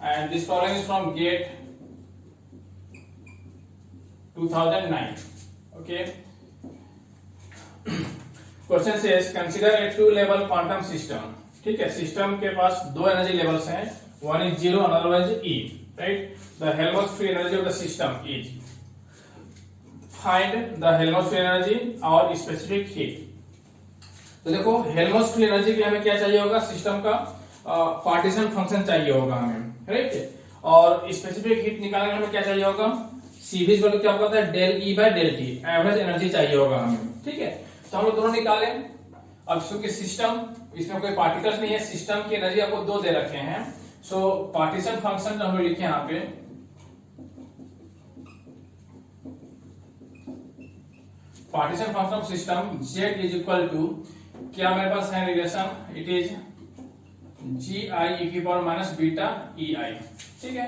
and this problem is from GATE 2009. Okay. Question says consider a two level quantum system. ठीक है, system के पास दो energy levels हैं, one is zero, another one is E, right? The Helmholtz free energy of the system is, find the Helmholtz free energy और specific heat. तो देखो Helmholtz free energy के लिए हमें क्या चाहिए होगा, सिस्टम का पार्टीशन फंक्शन चाहिए होगा हमें, राइट? और स्पेसिफिक हीट निकालने के लिए हमें क्या चाहिए होगा, सीवी वैल्यू क्या होता है, del E by del T, average energy चाहिए होगा हमें, ठीक है? तो हम लोग दोनों निकाले। अब क्योंकि सिस्टम, इसमें कोई पार्टिकल्स नहीं है, सिस्टम की एनर्जी आपको दो दे रखे हैं, सो पार्टीशन फंक्शन जो हम लोग लिखे यहाँ पे, partition function of system z is equal to, क्या मेरे पास है रिलेशन, इट इज जी आई ई की पावर माइनस बीटा ई आई, ठीक है?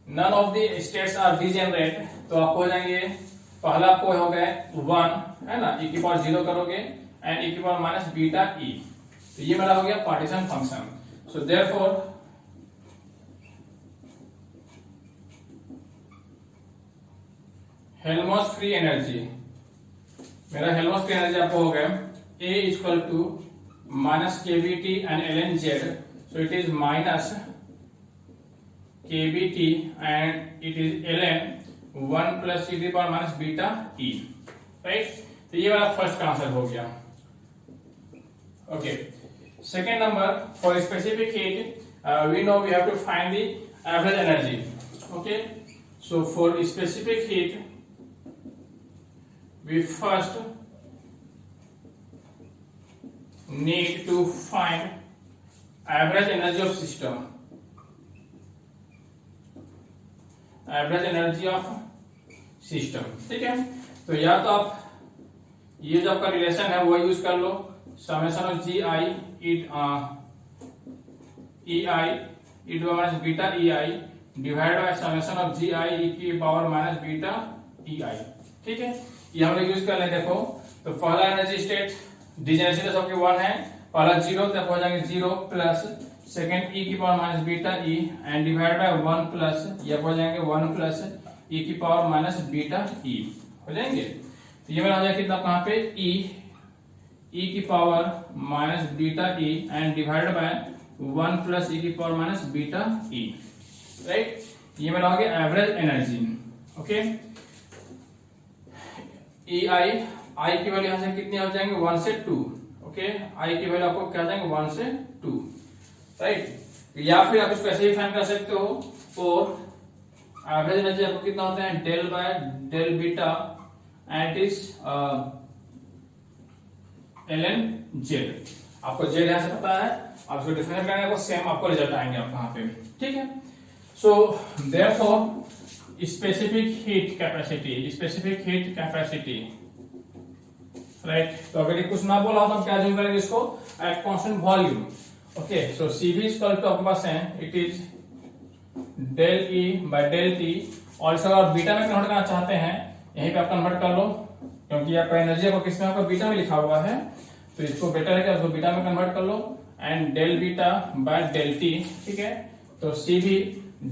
None of the states are degenerate, तो आपको हो जाएंगे, पहला आपको हो गए 1 है ना, ई की पावर 0 करोगे एंड ई की पावर माइनस बीटा ई, तो ये मेरा हो गया partition function. So therefore Helmholtz free energy, मेरा हेल्महोल्ट्ज फ्री एनर्जी आपको हो गया A is equal to minus kBt and ln z, so it is minus kBt and it is ln 1 plus e to the power minus beta e, right? तो ये वाला first का answer हो गया। Okay, second number, for specific heat we know we have to find the average energy. Okay, so for specific heat we first need to find average energy of system, average energy of system, ठीक है? तो या तो आप ये जो आपका relation है वो यूज कर लो, summation of G I E I E to minus beta E I divide by summation of G आई ई की पावर माइनस बीटा ई आई, ठीक है? ये हम लोग यूज कर लें। देखो, तो पहला एनर्जी स्टेट डिजेनरेसी सबके 1 है, पहला 0, तब हो जाएंगे 0 प्लस सेकेंड ई की power minus beta E and divide by 1 plus, ये हो जाएंगे 1 प्लस ई की पावर माइनस बीटा ई हो जाएंगे। तो ये मेरा हो जाएगा कितना, कहाँ पे, ई की power minus beta E and divide by 1 plus ई की power minus beta E, right? ये मेरा हो गया average energy. Okay, E I की वैल्यू यहां से कितनी हो जाएंगे, 1 से 2। ओके, आई की वैल्यू आपको क्या जाएंगे, 1 से 2, राइट? या फिर आप इसको ऐसे ही फाइंड कर सकते हो, और एवरेज एनर्जी आपको कितना होता है, del by del beta and it is ln z। आपको z यहां से पता है, आप इसको डिफरेंशिएट करेंगे तो सेम आपको रिजल्ट आएंगे आप वहां पे, ठीक है? So therefore specific heat capacity, right? तो अगर ये कुछ ना बोला हो तो हम क्या ज्यूम करेंगे इसको, at constant volume. Okay, so CV equal to आपके पास है, it is del E by del T, और इसको अगर बीटा में कन्वर्ट करना चाहते हैं, यहीं पे आप कन्वर्ट कर लो, क्योंकि आपका एनर्जी को किसमें, आपका बीटा में लिखा हुआ है, तो इसको बेटर है कि उसको बीटा में कन्वर्ट कर लो and del beta by del T, ठीक है? तो CV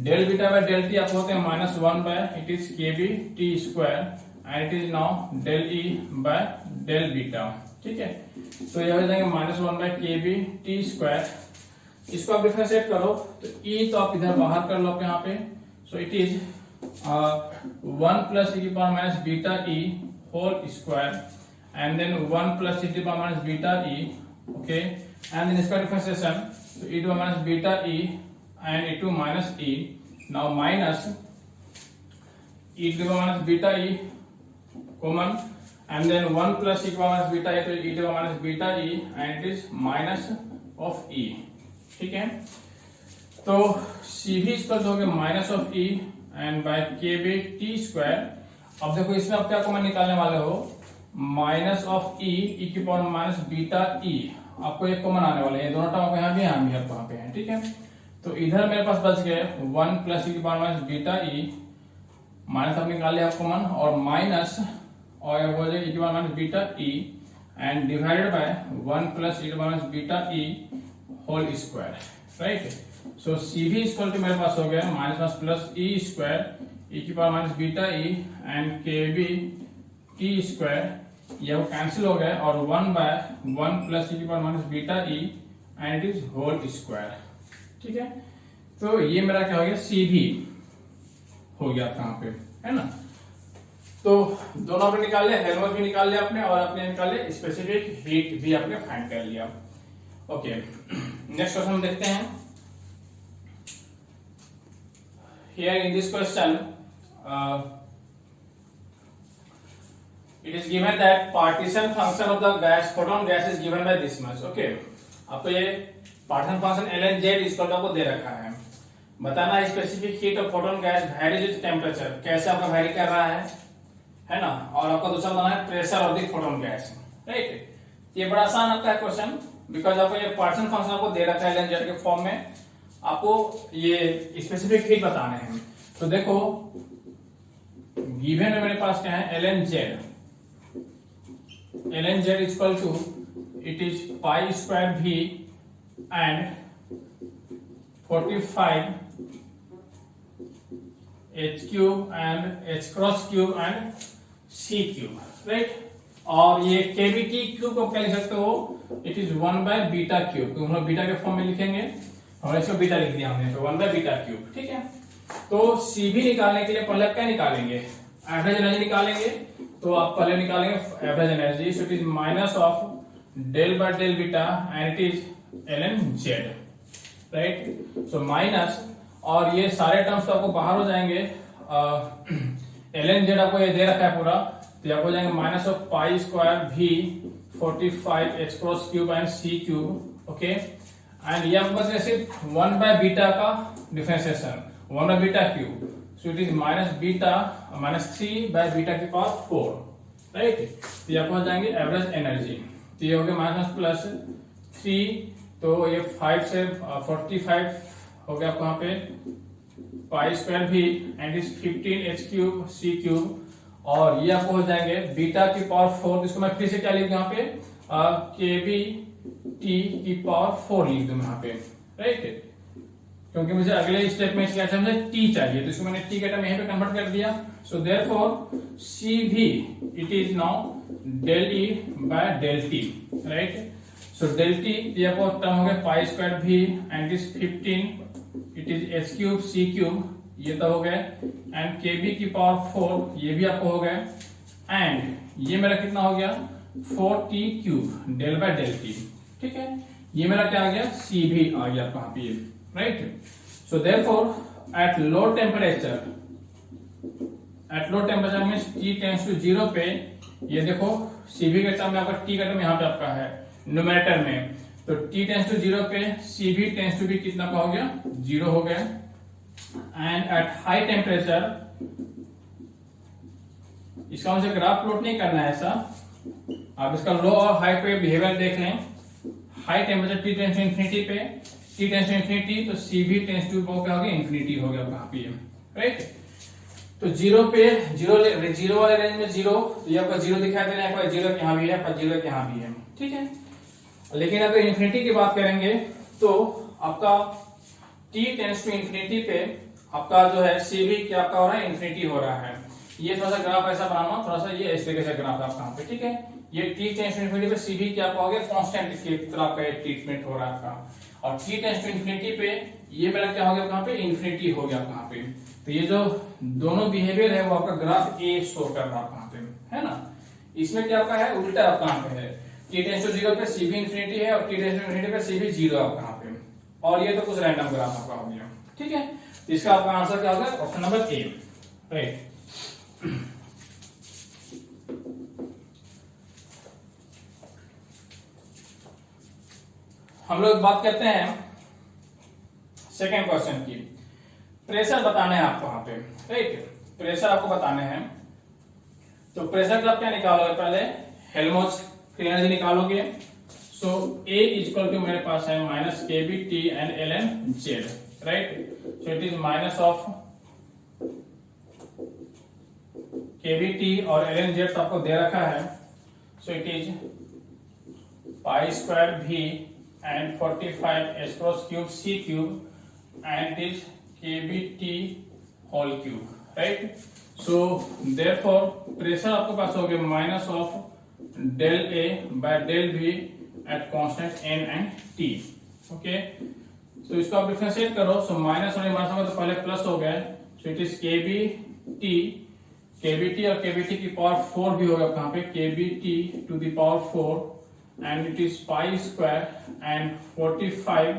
del beta by del T आप होते हैं -1 by it is kb t square and it is now del E by del beta, ठीक है? तो यह हो जाएंगे -1 बाय kb t स्क्वायर। इसको आप डिफरेंशिएट करो तो e तो आप इधर बाहर कर लो आप यहाँ पे, so it is 1 plus e की power minus beta e whole square and then 1 plus e की power minus beta e, okay? And then इसका डिफरेंशिएशन, तो e to minus beta e and e2 minus e, now minus e to the power minus beta e common and then 1 plus e to the power minus beta e, तो e to the power minus beta e and it is minus of e, ठीक है? तो CV equal हो गया minus of e and by kb t square. अब देखो इसमें आप क्या कॉमन निकालने वाले हो, माइनस ऑफ e की पावर माइनस बीटा e, आपको एक कॉमन आने वाले हैं, दोनों टर्म आपको यहाँ भी आपको यहाँ पे है, ठीक है? तो इधर मेरे पास बच गए 1 प्लस ई की पावर माइनस बीटा ई, माइनस आप निकाल लिया कॉमन, और माइनस और हो जाएगा ई की power minus beta E and divided by 1 plus ई की power minus beta E whole square, right? So C भी इक्वल टू मेरे पास हो गया minus minus plus E square E की power minus beta E and K B T square, ये वो cancel हो गया और 1/1 प्लस ई की power minus beta E and it is whole square. ठीक है, तो ये मेरा क्या हो गया सी भी हो गया कहां पे, है ना। तो दोनों आपने निकाल लिया, हेल्महोल्ट्ज भी निकाल लिया आपने और आपने निकाल लिया स्पेसिफिक हीट भी आपने फाइंड कर लिया। ओके, नेक्स्ट क्वेश्चन देखते हैं। Here in this question it is given that partition function of the gas photon gas is given by this much। okay, आपको ये partition function ln z इसको आपको दे रखा है। बताना specific heat of photon gas varies with temperature, कैसे आपका वैरी कर रहा है ना। और आपका दूसरा बताना है pressure of the photon gas, right. ये बड़ा आसान आपका है क्वेश्चन, बिकॉज आपको ये पार्टिशन फंक्शन आपको दे रखा है ln z के फॉर्म में, आपको ये स्पेसिफिक हीट बताने हैं। तो देखो गिवन में मेरे पास क्या है ln z equal to it is pi square v and 45 h cube and h cross cube and c cube, right. और ये kbt क्यूब को क्या लिख सकते हो, इट इज 1/बीटा क्यूब, तो हम लोग बीटा के फॉर्म में लिखेंगे और इसको बीटा लिख दिया हमने, तो 1/बीटा क्यूब। ठीक है, तो C भी निकालने के लिए पहले क्या निकालेंगे, एवरेज एनर्जी निकालेंगे। तो आप पहले निकालेंगे average energy, so it is minus of del by del beta and it is ln z, right. So minus, और ये सारे टर्म्स तो आपको बाहर हो जाएंगे, ln z आपको ये दे रखा है पूरा, तो आपको जाएंगे minus of pi square v 45 h cross cube and c cube. Okay, and ये आपको बस सिर्फ 1/बीटा का डिफरेंशिएशन, 1/बीटा cube, so it is minus beta minus 3/बीटा की पावर 4, राइट। तो ये आपको हो जाएंगे एवरेज एनर्जी, तो ये हो गया माइनस प्लस 3, तो ये 5 से 45 हो गया आपको यहाँ पे पाई स्क्वायर भी and is 15 h cube c cube, और ये आपको हो जाएंगे बीटा की पावर 4, इसको मैं फिर से क्या लिख दूं यहाँ पे के बी टी की पावर 4 लिख दूं यहाँ पे, राइट। क्योंकि मुझे अगले स्टेप में क्या चाहिए, मुझे टी चाहिए, तो इसको मैंने टी के टर्म यहाँ पे कन्वर्ट कर दिया। सो देयरफॉर सी भी it is now del E by del T, right. So del T ये आपको टर्म हो गया पाई स्क्वायर भी and is 15 it is H cube C cube, ये तो हो गया, एंड के बी की पावर 4 ये भी आपको हो गया, एंड ये मेरा कितना हो गया 4t cube del by del T. ठीक है, ये मेरा क्या आ गया सी भी आ गया आपका पे, right. So therefore at low temperature means t tends to 0 पे, ये देखो सी भी का टर्म में आपका t का टर्म यहाँ पे आपका है न्यूमरेटर में, तो t टेंड्स टू 0 पे सी भी टेंड्स टू भी कितना का हो गया 0 हो गया। एंड एट हाई टेम्परेचर, इसका मुझे ग्राफ प्लॉट नहीं करना है ऐसा, आप इसका लो और हाई पे बिहेवियर देख लें। High temperature T tends to infinity पे, टी टेंस टू इंफिनिटी, तो सी भी टेंस टू क्या हो गया इंफिनिटी हो गया कहां पे, राइट। तो 0 पे 0 वाले रेंज में 0, तो ये आपका 0 दिखाई दे रहा है, 0 यहाँ भी है, 0 यहाँ भी है, ठीक है। लेकिन अगर इंफिनिटी की बात करेंगे तो आपका t टेंस टू इंफिनिटी पे आपका जो है सी भी क्या आपका हो रहा है इंफिनिटी हो रहा है। ये थोड़ा सा ग्राफ ऐसा बनाना, थोड़ा सा ये इस तरीके से ग्राफ आपका यहाँ पे, ठीक है। ये t टेंस टू इंफिनिटी पे सी भी क्या आपका हो गया कांस्टेंट की तरह आपका ट्रीटमेंट हो रहा है, और t टेंस टू इंफिनिटी पे ये मेरा क्या हो गया कहां पे इंफिनिटी हो गया कहां पे। तो ये जो दोनों बिहेवियर है वो आपका ग्राफ ए शो कर रहा है कहां पे, है ना। इसमें क्या आपका है उल्टा आपका कहां पे है, t टेंस टू 0 पे सी भी इंफिनिटी है और t टेंस टू इंफिनिटी पे सी भी 0 आपका कहां पे, और ये तो कुछ रैंडम ग्राफ आपका हो गया, ठीक है। तो इसका आपका आंसर क्या होगा ऑप्शन नंबर ए, राइट। हम लोग बात करते हैं सेकेंड क्वेश्चन की। प्रेशर बताने हैं आपको यहाँ पे, राइट। प्रेशर आपको बताने हैं, तो प्रेशर का आप क्या निकालोगे, पहले हेल्महोल्ट्ज फ्री एनर्जी निकालोगे। सो A इक्वल टू मेरे पास है minus K B T and ln z, right. So it is minus of K B T और ln z तो आपको दे रखा है, so it is pi square भी and 45 h cross cube c cube, and it is kBT whole cube, right? So therefore pressure आपके पास हो गया minus of del A by del B at constant n and t, okay? So इसको आप differentiate करो, सो minus और minus में तो पहले प्लस हो गया, सो इट इज kBT और kBT की पावर 4 भी होगा कहाँ पे, kBT to the power 4 and it is pi square and 45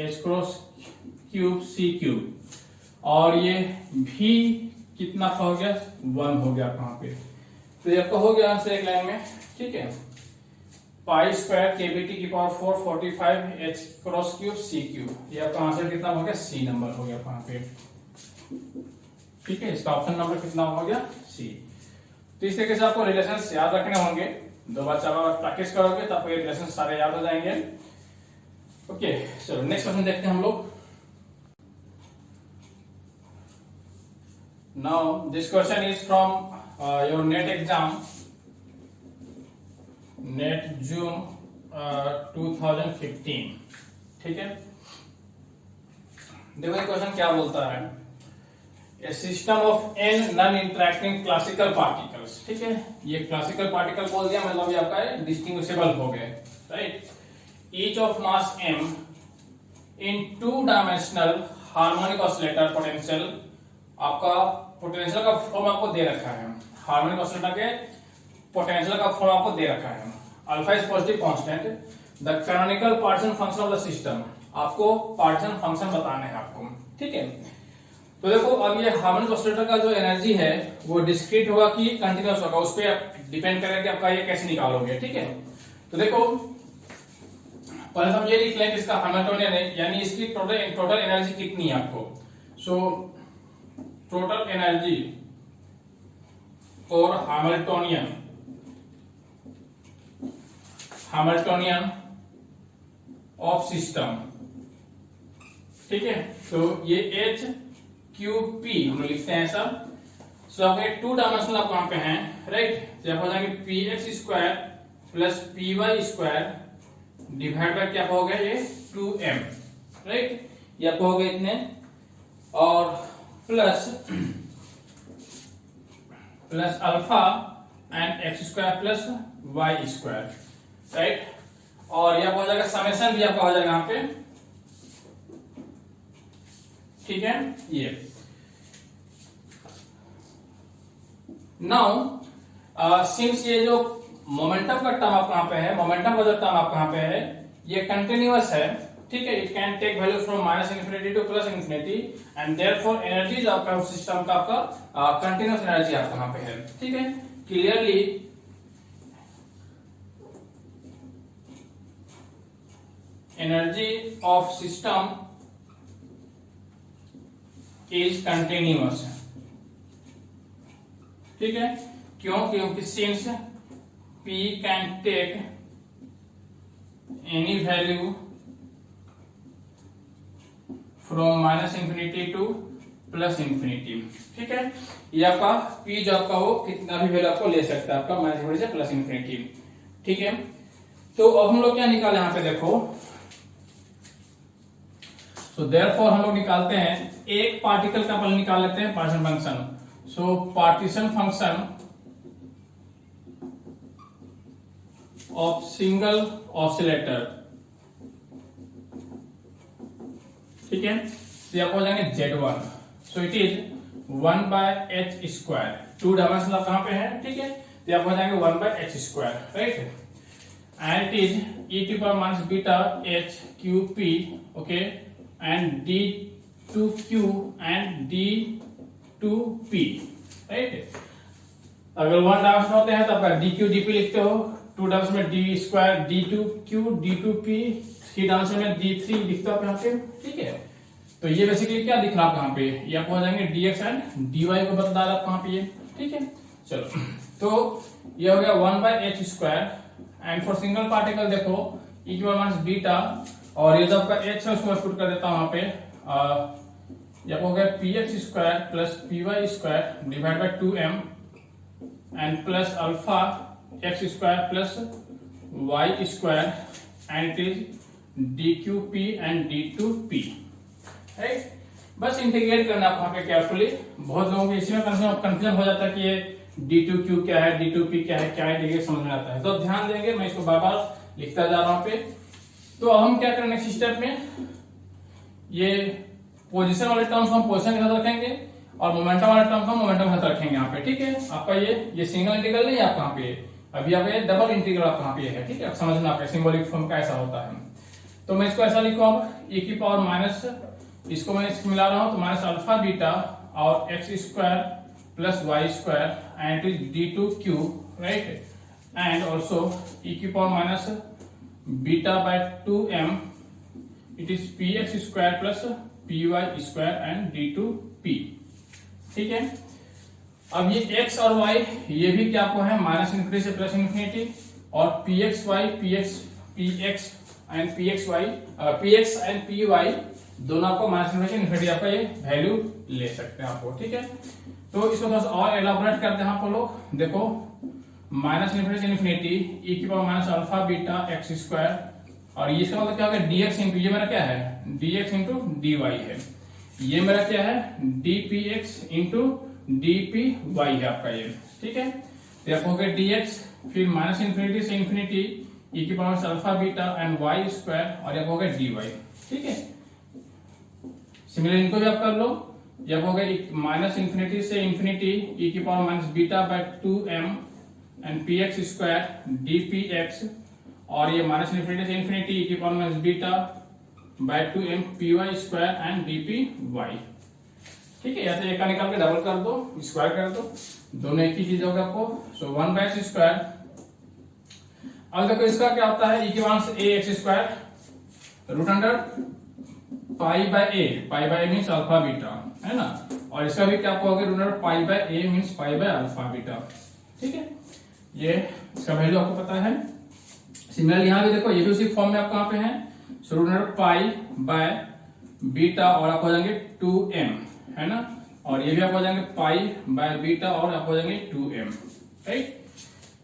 h cross cube c cube, और ये भी कितना हो गया, 1 हो गया कहाँ पे, तो ये आपका हो गया आंसर एक लाइन में, ठीक है। पाई स्क्वायर kBT की power 4 45 h cross cube c cube, ये आपका आंसर कितना हो गया, सी नंबर हो गया कहाँ पे, ठीक है। इसका ऑप्शन नंबर कितना हो गया, सी। तो इस तरीके से आपको रिलेशंस याद रखने होंगे, 2 बार 4 बार प्रैक्टिस करोगे तो आपको ये रिलेशंस सारे याद हो जाएंगे, ओके। चलो नेक्स्ट क्वेश्चन देखते हैं हम लोग। Now this question is from your NET exam, NET June 2015, ठीक है। देखो ये क्वेश्चन क्या बोलता है, a system of n non interacting classical particles, ठीक है। ये क्लासिकल पार्टिकल बोल दिया मतलब ये आपका डिस्टिंग्विशेबल हो गए, right. Each of mass m in 2 dimensional harmonic oscillator potential, आपका पोटेंशियल का फॉर्म आपको दे रखा है, हार्मोनिक ऑसिलेटर के पोटेंशियल का फॉर्म आपको दे रखा है, alpha is positive constant, the canonical partition function of the system, आपको पार्टीशन फंक्शन बताने हैं आपको, ठीक है। तो देखो अब ये हार्मोनिक ऑसिलेटर का जो एनर्जी है वो डिस्क्रीट होगा कि कंटीन्यूअस होगा, उस पर डिपेंड करेगा कि आपका ये कैसे निकालोगे, ठीक है। तो देखो पहले हम ये लिख लें कि इसका हैमिल्टोनियन है, यानी इसकी टोटल एनर्जी कितनी है आपको, सो टोटल एनर्जी और हैमिल्टोनियन ऑफ सिस्टम, ठीक है। तो ये H क्यूब P हम लोग लिखते हैं सब, सो आपके 2 डायमेंशनल आप वहां पे हैं, राइट। जब हो जाएंगे px square plus py square divide by क्या हो गया, ये 2m, राइट। ये आपको हो गए इतने, और plus alpha and X square plus Y square, right. और ये आपका हो जाएगा समेशन भी आपका हो जाएगा यहाँ पे, ठीक है। ये नाउ सिंस ये जो मोमेंटम का टर्म आप कहां पे है, मोमेंटम का जो टर्म आप कहां पे है, ये कंटिन्यूअस है, ठीक है। It can take value from -infinity to +infinity and therefore energy जो आपका सिस्टम का आपका कंटिन्यूअस एनर्जी आप कहां पे है, ठीक है। Clearly energy of system is continuous, ठीक है। क्यों, क्योंकि since P can take any value from -infinity to +infinity, ठीक है। ये आपका P जो आपका वो कितना भी वैल्यू आपको ले सकता है, आपका -इन्फिनिटी से +इन्फिनिटी, ठीक है। तो अब हम लोग क्या निकाले यहाँ पे देखो, सो देयरफॉर हम लोग निकालते हैं एक पार्टिकल का पहले निकाल लेते हैं partition function, so partition function of single oscillator, ठीक है। तो ये आपको हो जाएंगे Z1, so it is 1/h square, 2 dimensional आप कहां पे है, ठीक है। तो आपको हो जाएंगे 1/h square, right. And it is e⁻βh cube p, okay, and d2q and d2p, right. अगर 1 डायमेंशन होते हैं तो आपका dq dp लिखते हो, 2 डायमेंशन में d square d2q d2p, 3 dimension में d3 लिखते हो आप यहाँ पे, ठीक है। तो ये बेसिकली क्या दिख रहा है यहाँ पे, ये आपको हो जाएंगे dx एंड dy को बता रहा है कहाँ पे, ये ठीक है। चलो तो ये हो गया 1/h square and for single particle देखो e⁻β, और ये जो आपका h है उसको पुट कर देता हूं वहां पे, ये हो गया px square plus py square divide by 2m and plus alpha x square plus y square and it is dqp and d2p, right. बस इंटीग्रेट करना आपको यहाँ पे केयरफुली। बहुत लोगों को इसी में कंफ्यूजन हो जाता है कि ये d2q क्या है, d2p क्या है इंटीग्रेट समझ में आता है। तो ध्यान देंगे, मैं इसको बार बार लिखता जा रहा हूँ पे। तो अब हम क्या करेंगे नेक्स्ट स्टेप में, ये पोजीशन वाले टर्म्स को हम पोजीशन के साथ रखेंगे और मोमेंटम वाले टर्म को मोमेंटम के साथ रखेंगे यहाँ पे, ठीक है। आपका ये सिंगल इंटीग्रल नहीं है आपका यहाँ पे, अभी आपका ये डबल इंटीग्रल आपका यहाँ पे है, ठीक है। समझना आपका सिंबॉलिक फॉर्म कैसा होता है। तो मैं इसको ऐसा लिखूँ अब e की पावर माइनस, इसको मैं इसको मिला रहा हूँ तो माइनस अल्फा बीटा और X square plus Y square and it is d2q, right. And also e की power minus beta by 2m, it is px square plus py square and d2p, ठीक है। अब ये x और y ये भी क्या आपको है माइनस इन्फिनिटी से प्लस इन्फिनिटी, और px एंड py दोनों आपको माइनस इन्फिनिटी इन्फिनिटी आपका ये वैल्यू ले सकते हैं आपको, ठीक है। तो इसको थोड़ा सा और एलाबोरेट करते हैं आप लोग। देखो माइनस इन्फिनिटी से इन्फिनिटी e की power minus alpha beta x square, और ये इसका मतलब क्या होगा dx इंटू, ये मेरा क्या है dx इंटू dy है, ये मेरा क्या है dpx इंटू dpy है आपका ये, ठीक है। तो आप हो गया dx, फिर माइनस इन्फिनिटी से इन्फिनिटी e की power alpha beta and y square, और ये हो गया dy, ठीक है। सिमिलरली इनको भी आप कर लो, जब हो गया माइनस इन्फिनिटी से इन्फिनिटी e की power minus beta by 2m and px square dpx, और ये माइनस इन्फिनिटी से इन्फिनिटी e की power minus beta by 2m py square and dpy, ठीक है। या तो एक का निकाल के डबल कर दो, स्क्वायर कर दो, दोनों एक ही चीज होगा आपको। सो 1 बाय एक्स स्क्वायर। अब देखो इसका क्या होता है, e की पावर से a X square root under pi by means alpha beta, है ना। और इसका भी क्या होगा root under pi by a means pi by alpha beta, ठीक है। ये इसका वैल्यू आपको पता है। सिमिलरली यहाँ भी देखो, ये भी उसी फॉर्म में आपको यहाँ पे है, so root under pi by beta और आप हो जाएंगे 2m, है ना। और ये भी आप हो जाएंगे पाई बाय बीटा और आप हो जाएंगे 2m, राइट।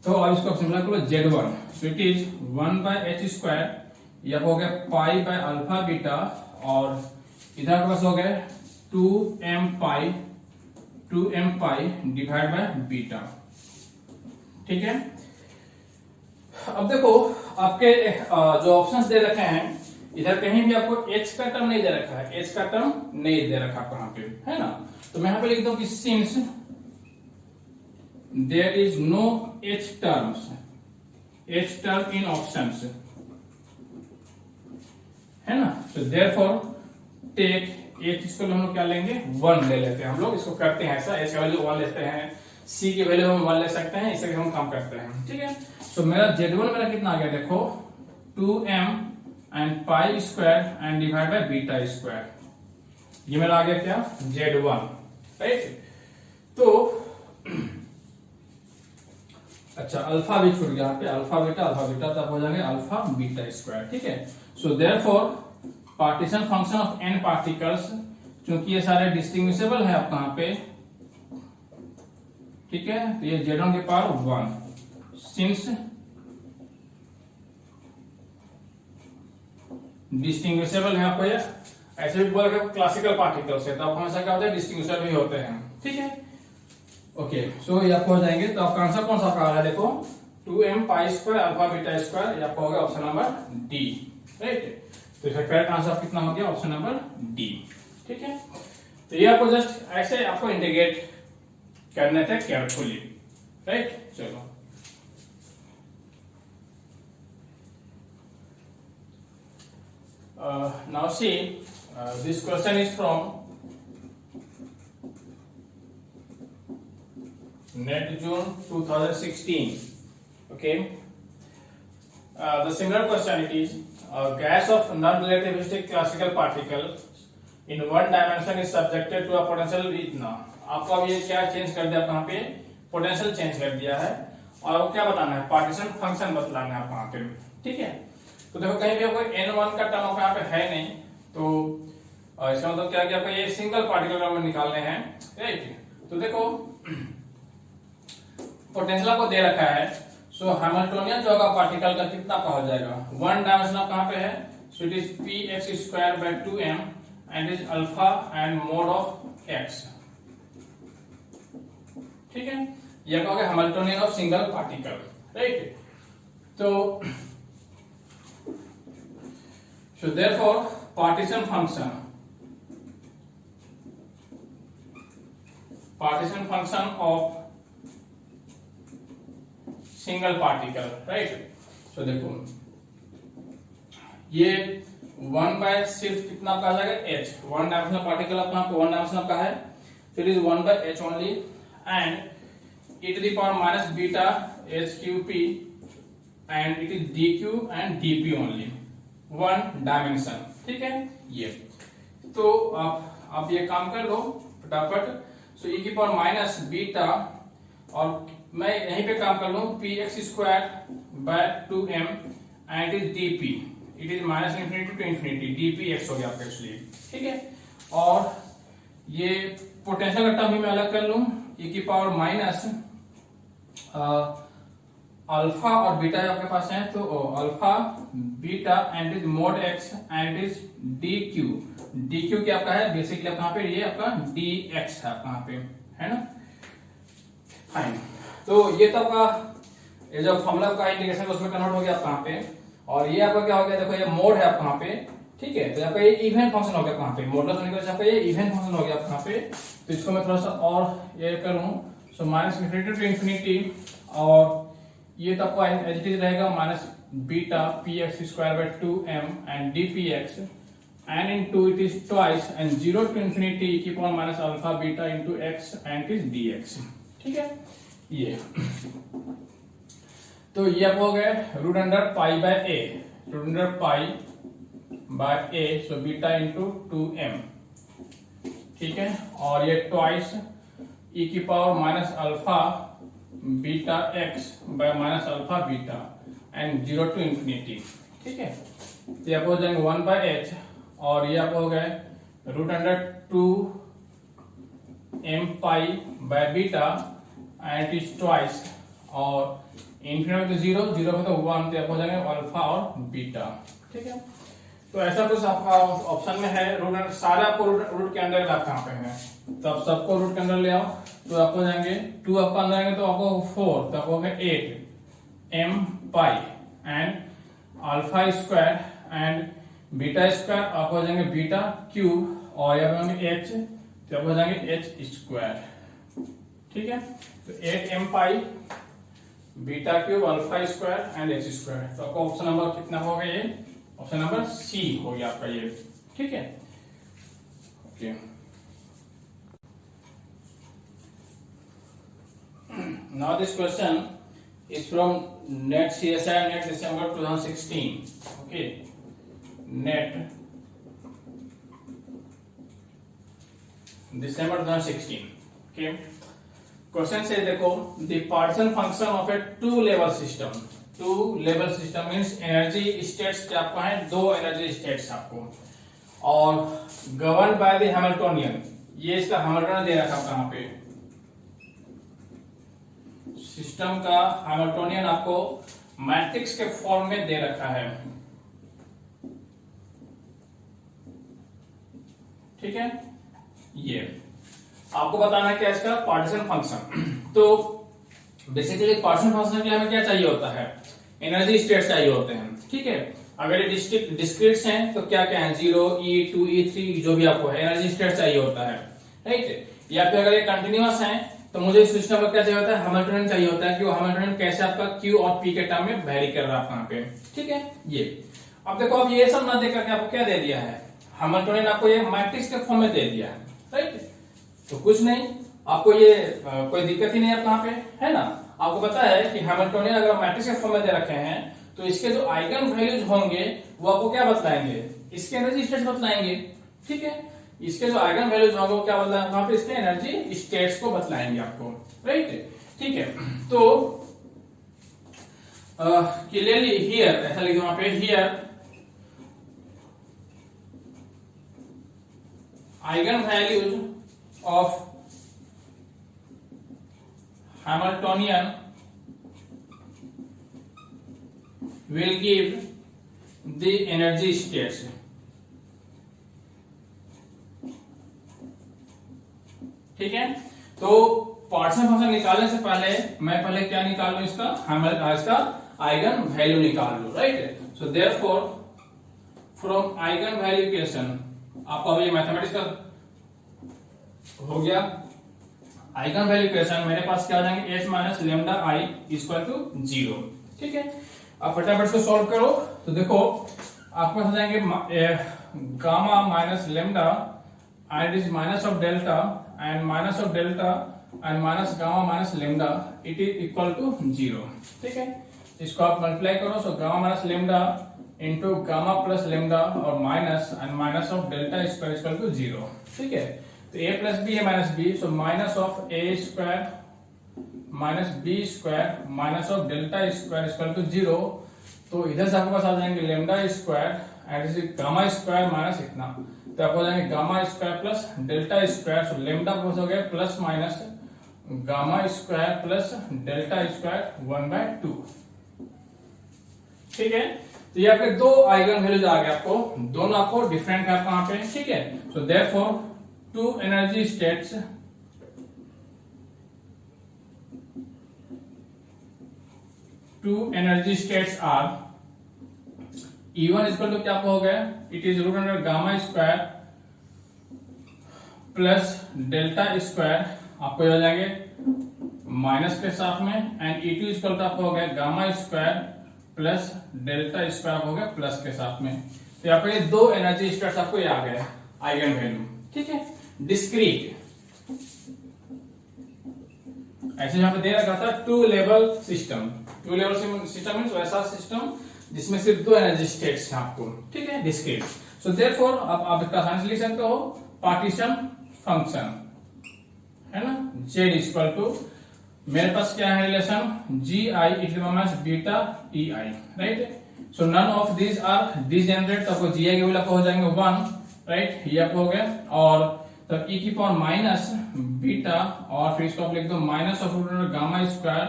तो अब इसको सिमिलर करो z1, so it is 1 by H square, ये हो गया पाई बाय अल्फा बीटा, और इधर आपके पास हो गया 2m pi divide by beta, ठीक है। अब देखो आपके जो ऑप्शंस दे रखे हैं, इधर कहीं भी आपको h का टर्म नहीं दे रखा है, h का टर्म नहीं दे रखा आपको यहाँ पे, है ना। तो मैं यहाँ पे लिख दूं कि since there is no h term in options, है ना। तो देयरफॉर टेक h, इसको हम लोग क्या लेंगे 1 ले लेते हैं, हम लोग इसको करते हैं ऐसा, h का वैल्यू 1 लेते हैं, c की वैल्यू हम 1 ले सकते हैं, इससे हम काम करते हैं, ठीक है। तो मेरा z1 मेरा कितना आ गया देखो 2m and pi square and divide by beta square, ये मेरा आ गया क्या z1, राइट। तो अच्छा अल्फा भी छूट गया यहाँ पे, अल्फा बीटा तब हो जाएंगे अल्फा बीटा स्क्वायर, ठीक है। So therefore partition function of n particles, क्योंकि ये सारे डिस्टिंग्विशेबल है आपका यहाँ पे, ठीक है। तो ये z1 के पावर 1 सिंस डिस्टिंग्विशेबल है आपको, ये ऐसे भी बोल रहे क्लासिकल पार्टिकल्स है, तो आप हमेशा क्या होता है डिस्टिंग्विशेबल ही होते हैं, ठीक है। ओके, सो ये आपको हो जाएंगे। तो आपका आंसर कौन सा आ रहा है देखो 2m pi square alpha beta square, ये आपको हो गया ऑप्शन नंबर डी, राइट। तो इसका करेक्ट आंसर कितना हो गया ऑप्शन नंबर डी, ठीक है। तो ये आपको जस्ट ऐसे आपको इंटीग्रेट करने थे केयरफुली, राइट। चलो now see this question is from NET June 2016, okay. The similar question it is gas of non-relativistic classical particle in one dimension is subjected to a potential इतना, आपको अब ये क्या चेंज कर दिया, यहाँ पे पोटेंशियल चेंज कर दिया है, और वो क्या बताना है पार्टीशन फंक्शन बतलाना है यहाँ पे, ठीक है। तो देखो कहीं भी आपको n1 का टर्म यहाँ पे है नहीं, तो इसका मतलब क्या कि आपको ये सिंगल पार्टिकल में निकालने हैं, राइट। तो देखो पोटेंशियल आपको दे रखा है, सो हैमिल्टोनियन जो होगा पार्टिकल का कितना का हो जाएगा 1 डायमेंशन कहाँ पे है, so it is px square by 2m and is alpha and mode of x. ठीक है, यह क्या हो गया Hamiltonian of single particle, right. तो so therefore partition function of single particle, right. So देखो ये 1 बाय सिर्फ कितना आपका आ जाएगा h, 1 डायमेंशनल पार्टिकल अपना 1 डायमेंशनल का है, so it is 1 by h only and e to the power minus beta h3p and it is dq and dp only, 1 dimension, ठीक है। ये तो आप ये काम कर लो फटाफट। सो e की पावर माइनस बीटा और मैं यहीं पे काम कर लूं P X square by 2m and it is dp, it is minus infinity to infinity, dp x हो गया आपका एक्चुअली, ठीक है। और ये पोटेंशियल का टर्म भी मैं अलग कर लूं, e की पावर माइनस अल्फा और बीटा आपके पास है, तो alpha beta and is mode x and is dq, dq क्या आपका है बेसिकली आप कहां पे, ये आपका dx है कहां पे, है ना, फाइन। तो ये तो आपका ये जो फॉर्मूला का इंटीग्रेशन उसमें कन्वर्ट हो गया आप कहां पे, और ये आपका क्या हो गया, देखो ये मोड है आप कहां पे, ठीक है। तो आपका ये इवन फंक्शन हो गया कहां पे, मॉडुलस होने की वजह से आपका ये इवन फंक्शन हो गया आप कहां पे। तो इसको मैं थोड़ा सा और ये करूं, so minus infinity to infinity, और ये तो आपका एज इट इज रहेगा minus beta P X square by 2m and D X and into it is twice and 0 to infinity e की power minus alpha beta into x and it is dx, ठीक है। ये तो ये आप हो गए root under pi by A, root under pi by A, so beta into 2m, ठीक है। और ये ट्वाइस e की power minus alpha beta x by minus alpha beta and 0 to infinity, ठीक है। तो आप हो जाएंगे 1 बाय h, और ये आप हो गए root under 2m pi by beta and it is twice, और इंफिनिटी तो 0 0 पे तो 1, तो आप हो जाएंगे अल्फा और बीटा, ठीक है। तो ऐसा कुछ आपका ऑप्शन में है, रूट सारे आपको रूट के अंदर आप कहां पे हैं, तो आप सबको रूट के अंदर ले आओ, तो आप हो जाएंगे 2 आपको अंदर आएंगे तो आपको 4, तो आपको हो गया 8m pi and alpha square and beta square, आप हो जाएंगे बीटा क्यूब, और यहाँ पे होंगे h, तो आप हो जाएंगे h स्क्वायर, ठीक है। तो 8m pi beta cube alpha square and h square, तो आपका ऑप्शन नंबर कितना होगा, ये ऑप्शन नंबर सी हो गया आपका ये, ठीक है। Okay, now this question is from NET CSI NET December 2016, okay, NET December 2016, okay. Question से देखो the partition function of a two level system, two level system means energy states क्या आपको है, 2 एनर्जी स्टेट्स आपको, और govern by the Hamiltonian, ये इसका Hamiltonian दे रखा है कहां पे, सिस्टम का हैमिल्टोनियन आपको मैट्रिक्स के फॉर्म में दे रखा है, ठीक है। ये आपको बताना क्या इसका पार्टीशन फंक्शन। तो बेसिकली पार्टीशन फंक्शन के लिए हमें क्या चाहिए होता है, एनर्जी स्टेट्स चाहिए होते हैं, ठीक है। अगर ये डिस्क्रीट्स हैं तो क्या क्या है, 0 E2 E3 जो भी आपको है एनर्जी स्टेट्स चाहिए होता है, राइट। या फिर अगर ये कंटिन्यूअस है तो मुझे इस सिस्टम का क्या चाहिए होता है, हैमिल्टोनियन चाहिए होता है कि वो हैमिल्टोनियन कैसे आपका Q और P के टर्म में वेरी कर रहा है कहां पे, ठीक है। ये अब देखो, अब ये सब ना देख करके आपको क्या दे दिया है, हैमिल्टोनियन आपको ये मैट्रिक्स के फॉर्म में दे दिया है, राइट। तो कुछ नहीं, आपको ये कोई दिक्कत ही नहीं है कहां पे, है ना। आपको पता है कि हैमिल्टोनियन अगर मैट्रिक्स के फॉर्म में दे रखे हैं तो इसके जो आइगन वैल्यूज होंगे वो आपको क्या बतलाएंगे, इसके एनर्जी स्टेट्स बतलाएंगे, ठीक है। इसके जो आइगन वैल्यूज होंगे वो क्या बतलाएंगे, वहां पे इसके एनर्जी स्टेट्स को बतलाएंगे आपको, राइट, ठीक है। तो क्लियरली हियर ऐसा लिखो वहां पे, here eigen values of Hamiltonian will give the energy states. ठीक है, तो पार्शियल फंक्शन निकालने से पहले मैं पहले क्या निकाल लूं, इसका आइगन वैल्यू निकाल लूं, right. So therefore from eigen value equation, आपको अभी मैथमेटिक्स का हो गया। आइगन वैल्यू इक्वेशन मेरे पास क्या आ जाएंगे, h minus lambda I equal to 0, ठीक है। अब फटाफट इसको सॉल्व करो तो देखो आपको हो जाएंगे gamma minus lambda and is minus of delta and minus of delta and minus gamma minus lambda it is equal to 0, ठीक है। इसको आप मल्टीप्लाई करो, so gamma minus lambda into gamma plus lambda और minus and minus of delta square equal to 0, ठीक है। तो a plus B है minus B, so minus of a square minus B square minus of delta square equal to 0। तो इधर से आपके पास आ जाएंगे lambda square and gamma square minus इतना, तो आपको हो जाएंगे gamma square plus delta square, so lambda हो गया plus minus gamma square plus delta square 1/2, ठीक है। तो ये आपके दो आइगन वैल्यूज आ गए, आपको दोनों आपको डिफरेंट है कहां पे, ठीक है। So therefore two energy states are E1 equal to क्या हो गया, it is root under gamma square plus delta square, आपको हो जाएंगे माइनस के साथ में, एंड E2 इक्वल टू आपको हो गया gamma square plus delta square हो गया प्लस के साथ में। तो यहाँ पे दो एनर्जी स्टेट्स आपको ये आ गए आइगन वैल्यू, ठीक है। डिस्क्रीट, ऐसे यहां पे दे रखा था two level system, two level system means वैसा सिस्टम जिसमें सिर्फ दो एनर्जी स्टेट्स हैं आपको, ठीक है, डिस्क्रीट। सो देयरफॉर आप इसका आसानी से लिख सकते हो पार्टीशन फंक्शन, है ना, z इक्वल टू मेरे पास क्या है relation G I equal beta E I, right. So none of these are degenerate, तो आपको जी आई के वैल्यू हो जाएंगे 1, राइट, ये आपको हो गया। और तब e की पावर माइनस बीटा और फिर इसको आप लिख दो minus of gamma square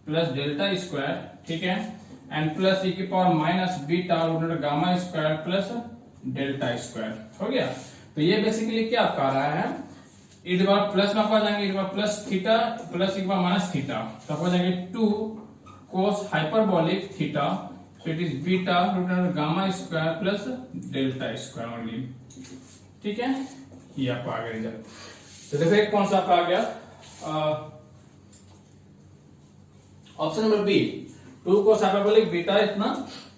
plus delta square, ठीक है, एंड प्लस e की पावर माइनस बीटा और gamma square plus delta square हो गया। तो ये बेसिकली क्या आपका आ रहा है, e की पावर प्लस में आपको आ जाएंगे e की power plus theta plus e की पावर माइनस थीटा, तो आपको आ जाएंगे 2 cos hyperbolic theta, so it is beta root gamma square plus delta square only, ठीक है। ये आपको आ गया रिजल्ट। तो देखो एक कौन सा आपका आ गया, option number B, 2 cos hyperbolic beta इतना,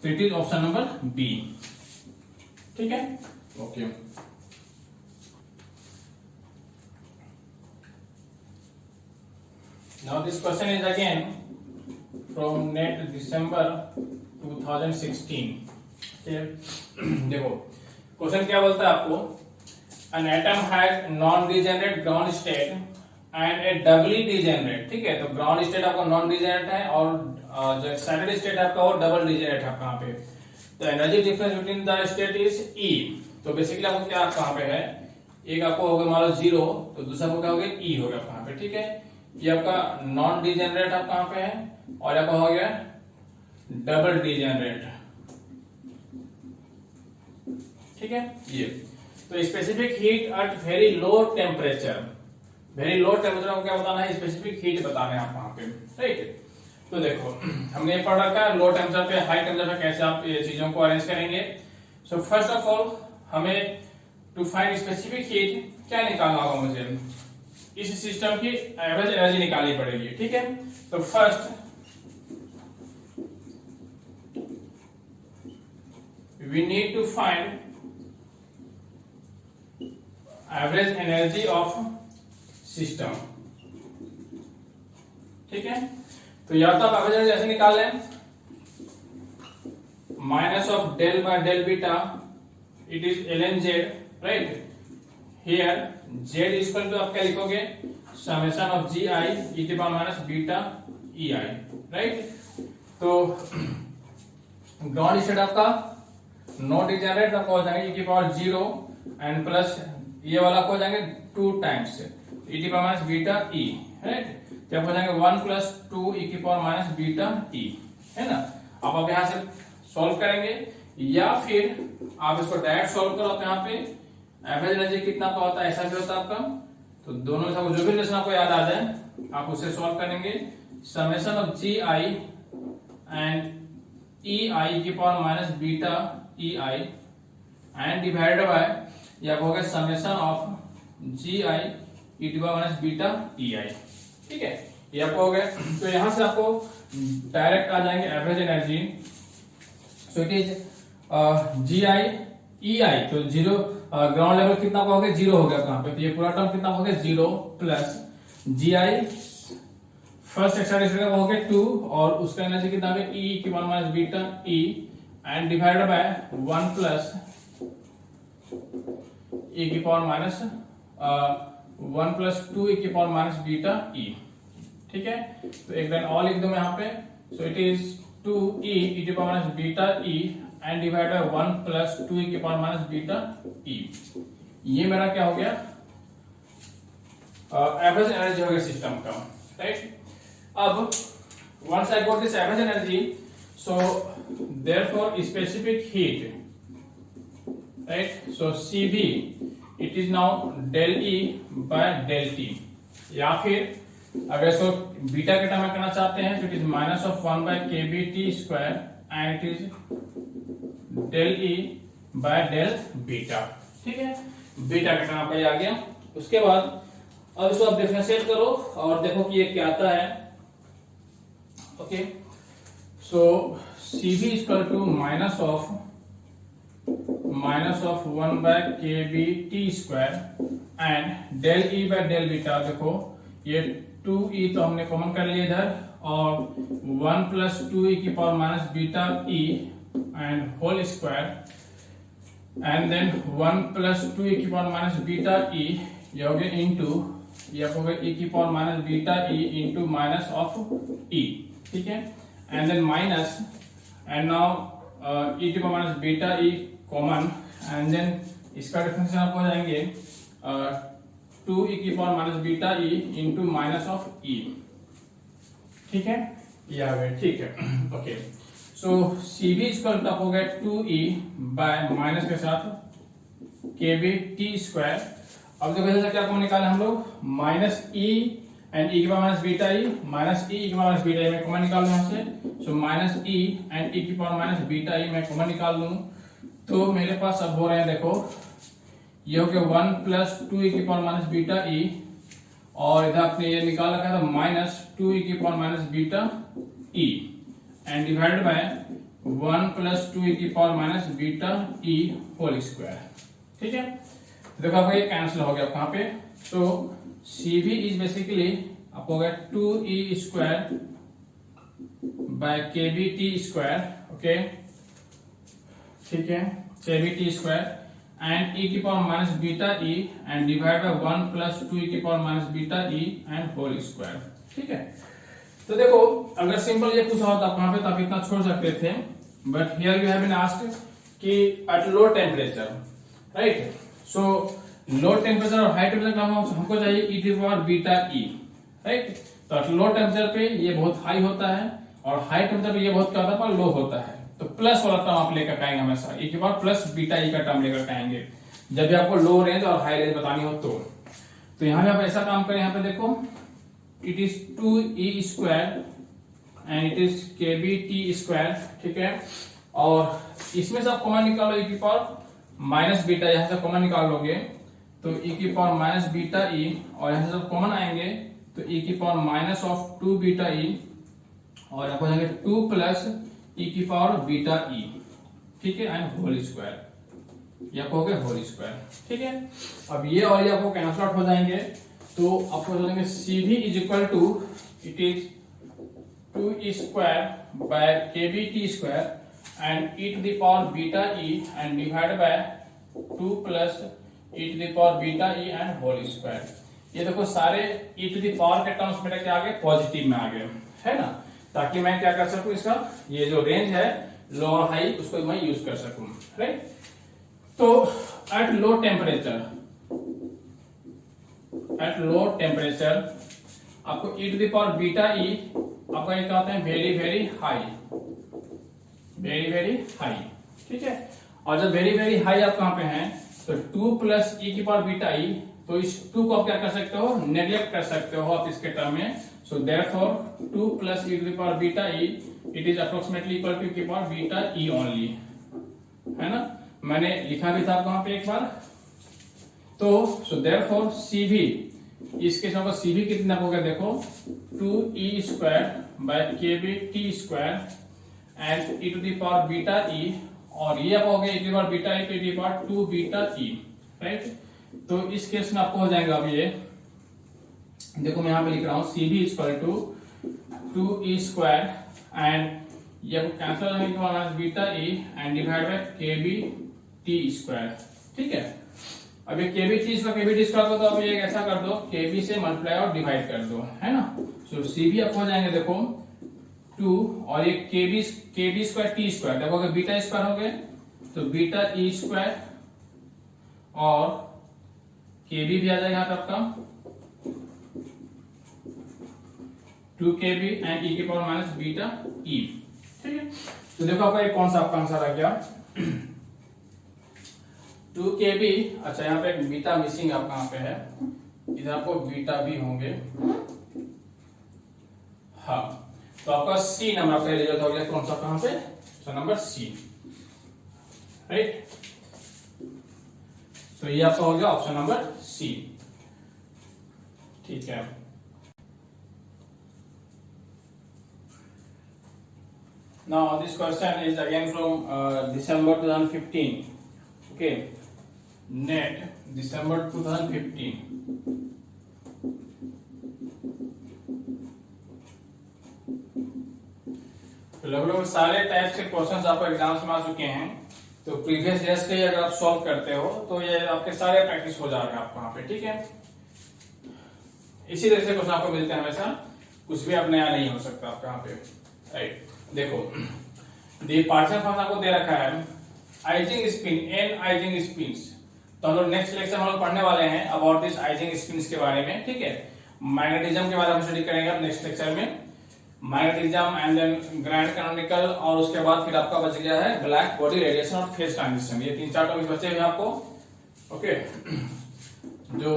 तो it is option number B, ठीक है, okay. Now this question is again from NET December 2016, देखो क्वेश्चन क्या बोलता है आपको, an atom has non-degenerate ground state and a doubly degenerate, ठीक है। तो ग्राउंड स्टेट आपका नॉन डिजेनरेट है और जो एक्साइटेड स्टेट आपका वो डबल डिजेनरेट है कहां पे। तो energy difference between the state is E, तो बेसिकली आपको क्या कहां पे है, एक आपको हो गया मान लो 0, तो दूसरा आपको क्या हो गया E हो गया कहां पे, ठीक है। ये आपका नॉन डिजेनरेट आप कहां पे है और आपका हो गया डबल डिजेनरेट, ठीक है। ये तो specific heat at very low temperature, very low temperature को क्या बताना है, स्पेसिफिक हीट बताना है आप वहां पे, राइट। तो देखो हमने पढ़ रखा है लो टेम्परेचर पे हाई टेम्परेचर पे कैसे आप ये चीजों को अरेंज करेंगे। सो फर्स्ट ऑफ ऑल हमें टू फाइंड स्पेसिफिक हीट क्या निकालना होगा, मुझे इस सिस्टम की एवरेज एनर्जी निकालनी पड़ेगी, ठीक है। तो first we need to find average energy of system, ठीक है। तो या तो आप एवरेज एनर्जी ऐसे निकाल लें, minus of del by del beta it is ln z, right. Here z equal to आप क्या लिखोगे, समेशन ऑफ जी आई ई की power minus beta E I, right. तो ग्राउंड स्टेट आपका नॉट डिजेनरेट आपको हो जाएंगे e की पावर 0 एंड प्लस ये वाला आपको हो जाएंगे 2 टाइम्स e की power minus beta e, right. तो आपको हो जाएंगे 1 प्लस 2 e की पावर माइनस बीटा e, है ना। अब यहां से सॉल्व करेंगे या फिर आप इसको डायरेक्ट सॉल्व करो, आप यहाँ पे एवरेज एनर्जी कितना का होता है ऐसा भी होता है आपका, तो दोनों में जो भी रिलेशन आपको याद आ जाए आप उसे सॉल्व करेंगे। Summation of G I and E I की power minus beta E I and divided by या हो गया समेशन ऑफ जी आई ई की पावर माइनस बीटा ई आई। ठीक है, ये आपको हो गया। तो यहां से आपको डायरेक्ट आ जाएंगे average energy. So it is ji I E I, तो जीरो ग्राउंड लेवल कितना हो गया, जीरो हो गया कहां पे, तो ये पूरा टर्म कितना हो गया, जीरो प्लस जी आई फर्स्ट एक्साइटेशन का हो गया 2 और उसका एनर्जी कितना हो गया ई की power minus beta E and divided by 1 plus ई की पावर माइनस 1 प्लस 2 ई की पावर माइनस बीटा ई। ठीक है, तो एक लाइन और लिख दूं मैं यहाँ पे। सो इट इज 2 ई की power minus beta E and divide by 1 plus 2 ई की पावर माइनस बीटा ई। ये मेरा क्या हो गया, एवरेज एनर्जी हो गया सिस्टम का। राइट, अब once I got this average energy, so therefore specific heat, right, so CV it is now del E by del T, या फिर अगर इसको बीटा के टर्म में करना चाहते हैं तो it is minus of 1 by kBT square and it is del E by del beta. ठीक है, बीटा का टर्म आपका ये आ गया। उसके बाद अब इसको आप डिफरेंशिएट करो और देखो कि ये क्या आता है। Okay, so CV is equal to minus of 1 by kBT square and del E by del beta. देखो ये 2E तो हमने कॉमन कर लिया इधर और 1 प्लस 2E की power minus beta E and whole square and then 1 plus 2E की पावर माइनस बीटा E, ये हो गया इंटू ये हो गया E की power minus beta E into minus of E। ठीक है, and then minus and now E की power minus beta E common and then इसका डिफरेंशियल आप हो जाएंगे 2E की power minus beta E into minus of E। ठीक है, ये आ गया। ठीक है, okay, so CV equal to हो गया 2E बाय माइनस के साथ kBT स्क्वायर। अब देखो जैसा क्या कॉमन निकाले हम लोग, माइनस E एंड E की power minus beta E minus E की पावर माइनस बीटा E मैं कॉमन निकाल लूं यहाँ से। So minus E and E की पावर माइनस बीटा E मैं कॉमन निकाल लूं तो मेरे पास अब हो रहे हैं, देखो ये हो गया 1 प्लस 2E की पावर माइनस बीटा E और इधर आपने ये निकाल रखा था माइनस 2E की power minus beta E and divided by 1 plus 2E की power minus beta E whole square. ठीक है, देखो आपका ये कैंसिल हो गया कहां पे। सो CV इज बेसिकली आपको हो गया 2E square by kBT square. Okay, ठीक है, kBT स्क्वायर एंड E की power minus beta E and divide by 1 plus 2E की power minus beta E and whole square. ठीक है, तो देखो अगर सिंपल ये पूछा होता वहां पे तो आप इतना छोड़ सकते थे, but here you have been asked कि at low temperature, right, so low temperature और हाई टेम्परेचर का हमको चाहिए E to power beta E, right. तो एट लो टेम्परेचर पे ये बहुत हाई होता है और हाई टेम्परेचर पे ये बहुत क्या होता है, लो होता है। तो प्लस वाला टर्म आप लेकर आएंगे हमेशा, ई की पावर प्लस बीटा ई का टर्म लेकर आएंगे जब भी आपको लो रेंज और हाई रेंज बतानी हो तो यहाँ पे आप ऐसा काम करें, यहाँ पे देखो it is 2E square and it is kBT square. ठीक है, और इसमें से आप कॉमन निकालो ई की पावर माइनस बीटा, यहां से कॉमन निकाल लोगे तो ई की पावर माइनस बीटा ई और यहां से जब कॉमन आएंगे तो ई की power minus of 2 beta E और यहाँ हो जाएंगे 2 प्लस ई की पावर बीटा ई। ठीक है, एंड होल स्क्वायर, ये आपको हो गया होल स्क्वायर। ठीक है, अब ये और ये आपको कैंसल आउट हो जाएंगे तो आपको हो जाएंगे CV is equal to it is 2E square by kBT square and e to the power beta e and divided by 2 plus e to the power beta e and whole square। ये देखो सारे e to the power के terms मेरे क्या आ गए, positive में आ गए, है ना, ताकि मैं क्या कर सकूं, इसका ये जो रेंज है लो और हाई उसको मैं यूज कर सकूं, राइट। तो एट लो टेम्परेचर आपको e to the power beta e आपका ये क्या होता है, वेरी वेरी हाई। ठीक है, और जब वेरी वेरी हाई आप कहां पे हैं तो 2 प्लस ई की पावर बीटा ई तो इस 2 को आप क्या कर सकते हो, नेग्लेक्ट कर सकते हो आप इसके टर्म में। So therefore 2 plus e to the power beta E it is approximately equal to की पावर बीटा ई ओनली, है ना। मैंने लिखा भी था वहां पे एक बार। तो सो देयरफॉर सी भी, इस केस में सी भी कितना हो गया देखो, 2e square by kb t square and e to the power beta E, और ये अब हो गया e to the power beta E to the power 2 beta E, right. तो इस केस में आपको हो जाएगा अब ये देखो, मैं यहां पे लिख रहा हूं C B equal to 2e square and ये कैंसिल हो जाएगा beta E and divide by kb t square, ठीक है। अब ये kb t स्क्वायर को तो अब ये ऐसा कर दो, kb से मल्टीप्लाई और डिवाइड कर दो, है ना। सो cb अब हो जाएंगे देखो 2 और ये kb स्क्वायर t स्क्वायर, देखो अगर बीटा स्क्वायर हो गए तो बीटा e स्क्वायर और kb भी आ जाएगा यहाँ पे आपका 2kb एंड e के पावर माइनस बीटा e, ठीक है। तो देखो आपका ये कौन सा आपका आंसर आ गया 2kb। अच्छा यहाँ पे बीटा मिसिंग आप कहाँ पे है, इधर आपको बीटा भी होंगे, हाँ। तो आपका सी नंबर आपका रिजल्ट हो गया, कौन सा कहां पे, तो नंबर सी, राइट। तो ये आपका हो गया ऑप्शन नंबर सी, ठीक है। Now this question is again from December 2015, okay, net December 2015। तो लगभग सारे टाइप के क्वेश्चंस आपको एग्जाम्स में आ चुके हैं। तो प्रीवियस ईयर्स के अगर आप सॉल्व करते हो तो ये आपके सारे प्रैक्टिस हो जाएगा आपको यहाँ पे, ठीक है। इसी तरह से क्वेश्चन आपको मिलते हैं हमेशा, कुछ भी आप नया नहीं हो सकता आपका यहाँ पे, राइट। देखो दी पार्शियल फंक्शन आपको दे रखा है Ising spin, an Ising spins. तो हम लोग नेक्स्ट लेक्चर हम लोग पढ़ने वाले हैं अबाउट दिस आइजिंग स्पिन्स के बारे में, ठीक है। मैग्नेटिज्म के बारे में स्टडी करेंगे आप नेक्स्ट लेक्चर में, magnetism and then grand canonical, और उसके बाद फिर आपका बच गया है ब्लैक बॉडी रेडिएशन और फेज ट्रांजिशन। ये 3-4 टॉपिक बचे हुए आपको, ओके, जो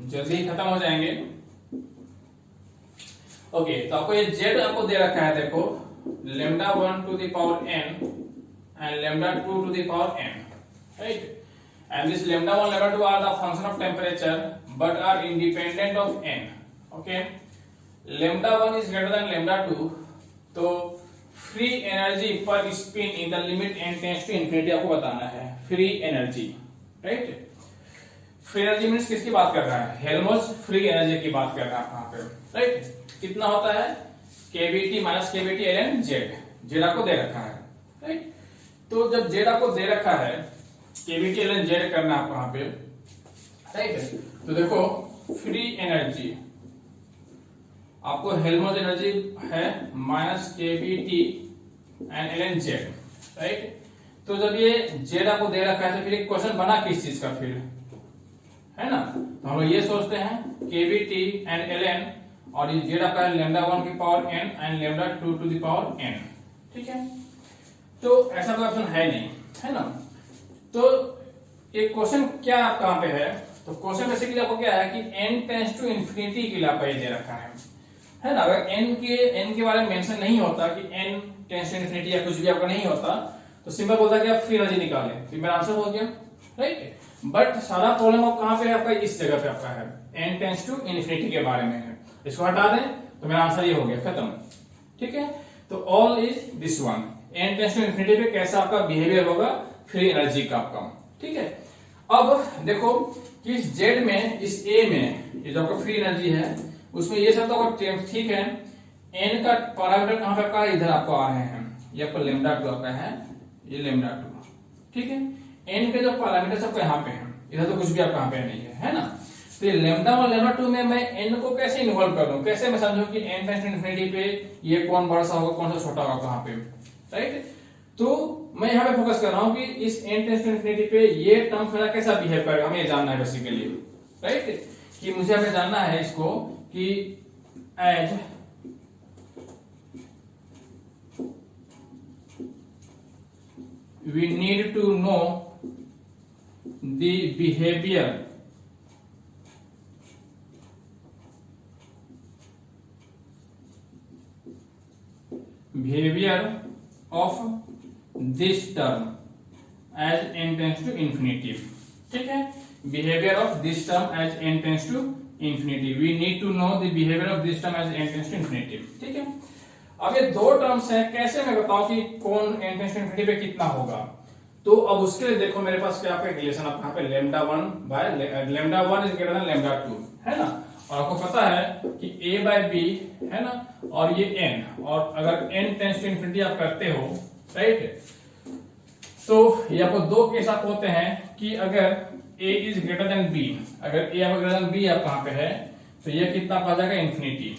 जल्दी खत्म हो जाएंगे। ओके, तो आपको ये जेड आपको दे रखा है देखो, lambda 1 to the power n and lambda 2 to the power n, right? And this lambda 1 lambda 2 are the function of temperature but are independent of n, okay? lambda 1 is greater than lambda 2, तो free energy पर spin in the limit n tends to infinity आपको बताना है, free energy, right. Free energy means किसकी बात कर रहा है, हेल्महोल्ट्ज फ्री एनर्जी की बात कर रहा है यहाँ पे, राइट। कितना होता है kBT minus kBT ln z आपको दे रखा है, राइट। तो जब z आपको दे रखा है kBT ln z करना है आपको यहाँ पे, राइट। तो देखो फ्री एनर्जी आपको हेल्महोल्ट्ज एनर्जी है minus kBT and ln z, right. तो जब ये z आपको दे रखा है तो फिर एक क्वेश्चन बना किस चीज का, फिर है ना। तो हम लोग ये सोचते हैं kBT एंड ln, और ये जेड आपका है lambda 1 की power n and lambda 2 to the power n, ठीक है। तो ऐसा कोई ऑप्शन है नहीं, है ना। तो एक क्वेश्चन क्या आप कहां पे है, तो क्वेश्चन बेसिकली आपको क्या है कि n टेंड्स टू इंफिनिटी के लिए आपका ये दे रखा है ना। अगर n के बारे में मेंशन नहीं होता कि n टेंड्स टू इंफिनिटी या कुछ भी आपका नहीं होता, तो सिंपल बोलता कि आप फ्री एनर्जी निकालें, तो मेरा आंसर हो गया, राइट। बट सारा प्रॉब्लम आप कहां पे है, आपका इस जगह पे आपका है n टेंड्स टू इंफिनिटी के बारे में है। इसको हटा दें तो मेरा आंसर ये हो गया, खत्म, ठीक है। तो all is this one, n tends to infinity पे कैसा आपका बिहेवियर होगा फ्री एनर्जी का आपका, ठीक है। अब देखो कि इस z में, इस a में ये जो आपका फ्री एनर्जी है उसमें ये सब तो आपका ठीक है, n का पैरामीटर कहां पे आपका इधर आपको आ रहे हैं, ये आपका lambda 2 आपका है, ये lambda 2, ठीक है। n के जो पैरामीटर सबको यहाँ पे है, इधर तो कुछ भी आपका यहाँ पे नहीं है ना। तो ये lambda 1 lambda 2 में मैं n को कैसे इन्वॉल्व कर दूं, कैसे मैं समझूं कि n टेंड्स टू इंफिनिटी पे ये कौन बड़ा सा होगा कौन सा छोटा होगा कहां पे, राइट। तो मैं यहाँ पे फोकस कर रहा हूं कि इस n टेंड्स टू इंफिनिटी पे ये टर्म मेरा कैसा बिहेव करेगा, हमें ये जानना है बेसिकली, राइट। कि मुझे हमें जानना है इसको कि as we need to know the behavior behaviour of this term as n tends to infinity. ठीक है, behaviour of this term as n tends to infinity. We need to know the behaviour of this term as n tends to infinity. ठीक है, अब ये दो terms हैं, कैसे मैं बताऊं कि कौन n टेंड्स टू इंफिनिटी पे कितना होगा। तो अब उसके लिए देखो मेरे पास क्या पे रिलेशन, आप यहाँ पे lambda 1 bye lambda 1 is greater than lambda 2 है ना, और आपको पता है कि a बाय b है ना, और ये n, और अगर n टेंड्स टू इंफिनिटी आप करते हो, राइट, तो ये आपको दो केस आप होते हैं कि अगर a is greater than b, अगर a आपका ग्रेटर देन b आप कहां पे है, तो ये कितना आ जाएगा इंफिनिटी।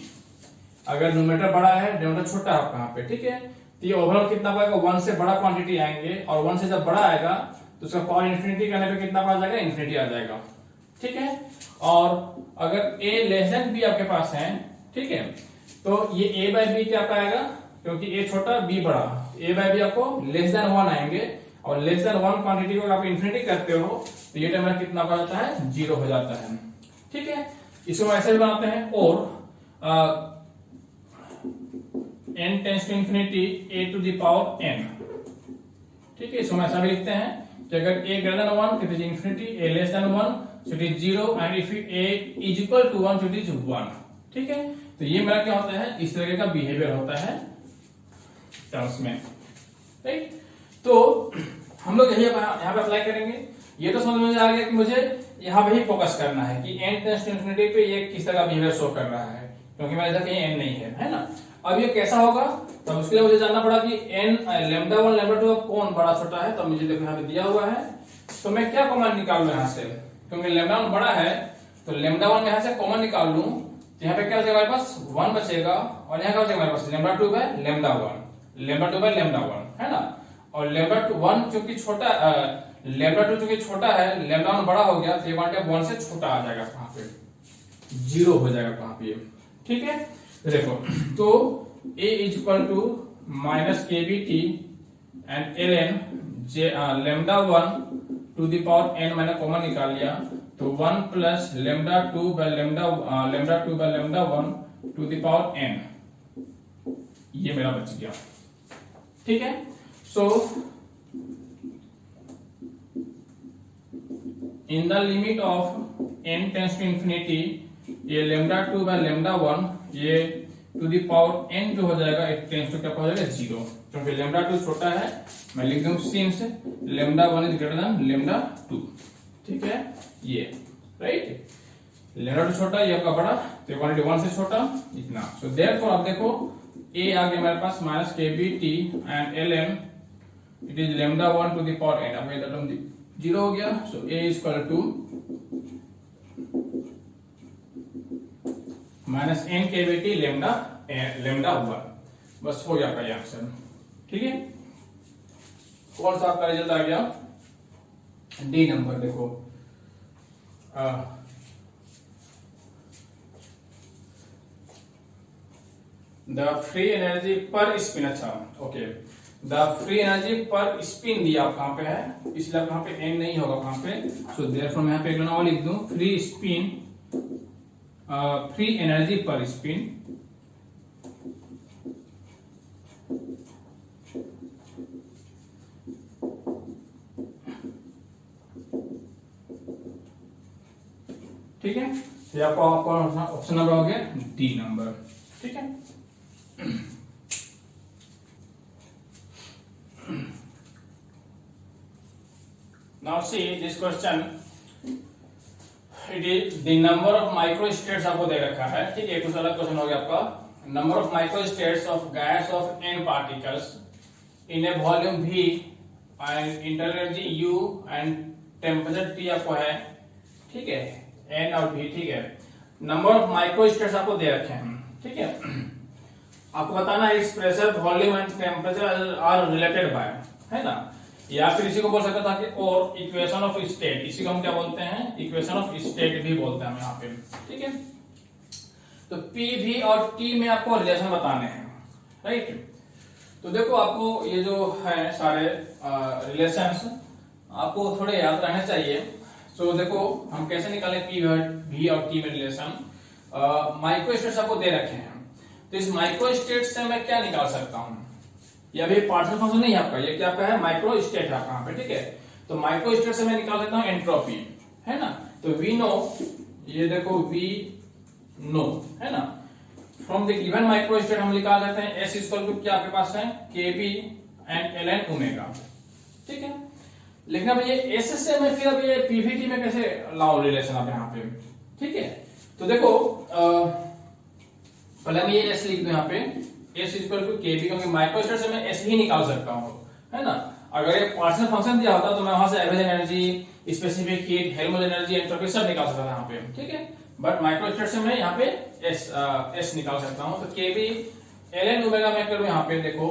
अगर न्यूमरेटर बड़ा है डिनोमिनेटर छोटा है आप कहां पे, ठीक है, तो ये ओवरऑल कितना पाएगा, 1 से बड़ा क्वांटिटी आएंगे, और 1 से जब बड़ा आएगा तो उसका पावर इंफिनिटी करने पे कितना आ जाएगा, इंफिनिटी आ जाएगा। ठीक है, और अगर a लेस देन b आपके पास है, ठीक है, तो ये a बाय b क्या पाएगा, क्योंकि a छोटा b बड़ा, a बाय b आपको लेस देन 1 आएंगे, और लेस देन 1 क्वांटिटी को आप इंफिनिटी करते हो तो ये टर्म कितना हो जाता है, 0 हो जाता है। ठीक है, इसको ऐसे भी बनाते हैं, और n tends to infinity a to the power n। ठीक है, इसको हम ऐसा भी लिखते हैं कि अगर a greater than 1 it is infinity, a less than 1 so it is 0, and if a is equal to 1 so it is 1। ठीक है, तो ये मेरा क्या होता है, इस तरह का बिहेवियर होता है टर्म्स में, राइट। तो हम लोग यही यहाँ पे अप्लाई करेंगे। ये तो समझ में आ गया कि मुझे यहाँ पे ही फोकस करना है कि n टेंड्स टू इंफिनिटी पे ये किस तरह का बिहेवियर शो कर रहा है, क्योंकि मेरे इधर कहीं n नहीं है ना। अब ये कैसा होगा, तो उसके लिए मुझे जानना पड़ा कि n लैम्डा 1 लैम्डा 2 कौन बड़ा छोटा है, तो मुझे देखो यहाँ पे दिया हुआ है, तो मैं क्या कॉमन निकाल लूं यहाँ से, क्योंकि लैम्डा 1 बड़ा है तो लैम्डा 1 यहाँ से कॉमन निकाल लूं, तो यहाँ पे क्या बचेगा हमारे पास 1 बचेगा, और यहाँ क्या बचेगा हमारे पास lambda 2 by lambda 1, lambda 2 by lambda 1 है ना, और लैम्डा 1 चूंकि छोटा, लैम्डा 2 चूंकि छोटा है, लैम्डा 1 बड़ा हो गया, तो ये क्वांटिटी 1 से छोटा आ जाएगा, कहां पे 0 हो जाएगा कहां पे। ठीक है, देखो तो a is equal to minus kbt and ln lambda 1 to the power n मैंने कॉमन निकाल लिया, तो 1 plus lambda 2 by lambda 2 by lambda 1 to the power n, ये मेरा बच गया। ठीक है, so in the limit of n tends to infinity, ये लैम्डा 2 बाय लैम्डा 1 ये टू द पावर n जो हो जाएगा, इट टेंड्स टू क्या हो जाएगा 0, क्योंकि लैम्डा 2 छोटा है, मैं लिख दूं since lambda 1 is greater than lambda 2। ठीक है, ये राइट, लैम्डा 2 छोटा, ये आपका बड़ा, तो क्वांटिटी 1 से छोटा इतना। सो देयरफॉर आप देखो a आ गया मेरे पास minus kbt and ln it is lambda 1 to the power n, अब ये टर्म 0 हो गया, so a is equal to minus n kbt lambda 1, बस हो गया आपका ये आंसर। ठीक है, कौन सा आपका रिजल्ट आ गया, डी नंबर। देखो द फ्री एनर्जी पर स्पिन, अच्छा ओके, द फ्री एनर्जी पर स्पिन दिया आप कहां पे है, इसलिए आप कहां पे n नहीं होगा कहां पे, सो देयरफॉर मैं यहां पे अगला लिख दूं फ्री स्पिन, फ्री एनर्जी पर स्पिन, ठीक है, ये आपका ऑप्शन नंबर हो गया डी नंबर। ठीक है, now see this question, it is the number of micro states आपको दे रखा है। ठीक है, कुछ अलग क्वेश्चन हो गया आपका, number of micro states of gas off n particles in A volume v and internal energy u and temperature T आपको है। ठीक है, n और v। ठीक है, नंबर ऑफ माइक्रो स्टेट्स आपको दे रखे हैं। ठीक है, आपको बताना है इस pressure volume and temperature are related by, है ना, या फिर इसी को बोल सकता था कि और इक्वेशन ऑफ स्टेट, इसी को हम क्या बोलते हैं, इक्वेशन ऑफ स्टेट भी बोलते हैं हम यहाँ पे। ठीक है, तो P, V और T में आपको रिलेशन बताने हैं, राइट। तो देखो आपको ये जो है सारे रिलेशंस आपको थोड़े याद रहने चाहिए। तो देखो हम कैसे निकालें P, V और T में रिलेशन। माइक्रो स्टेट्स आपको दे रखे हैं, तो इस माइक्रो स्टेट से मैं क्या निकाल सकता हूं, ये अभी पार्शियल फंक्शन नहीं है आपका, ये क्या आपका है, माइक्रो स्टेट है आपका यहाँ पे, ठीक है। तो माइक्रो स्टेट से मैं निकाल सकता हूँ एंट्रोपी, है ना। तो वी नो, ये देखो वी नो, है ना, from the given micro state हम निकाल सकते हैं एस इक्वल टू क्या आपके पास है, K B and L N omega, ठीक है। लेकिन अब ये एस से मैं फिर अब ये पीवीटी में कैसे लाऊं रिलेशन अब यहाँ पे, ठीक है। तो देखो पहले मैं ये एस लिख दूं यहाँ पे, एस इक्वल टू के बी, क्योंकि माइक्रो स्टेट से मैं एस ही निकाल सकता हूँ, है ना। अगर ये पार्शियल फंक्शन दिया होता तो मैं वहां से average energy, specific heat, Helmholtz energy, entropy सब निकाल सकता था यहाँ पे, ठीक है। बट माइक्रो स्टेट से मैं यहाँ पे एस निकाल सकता हूँ। तो के बी एल एन ओमेगा मैं करूँ यहाँ पे, देखो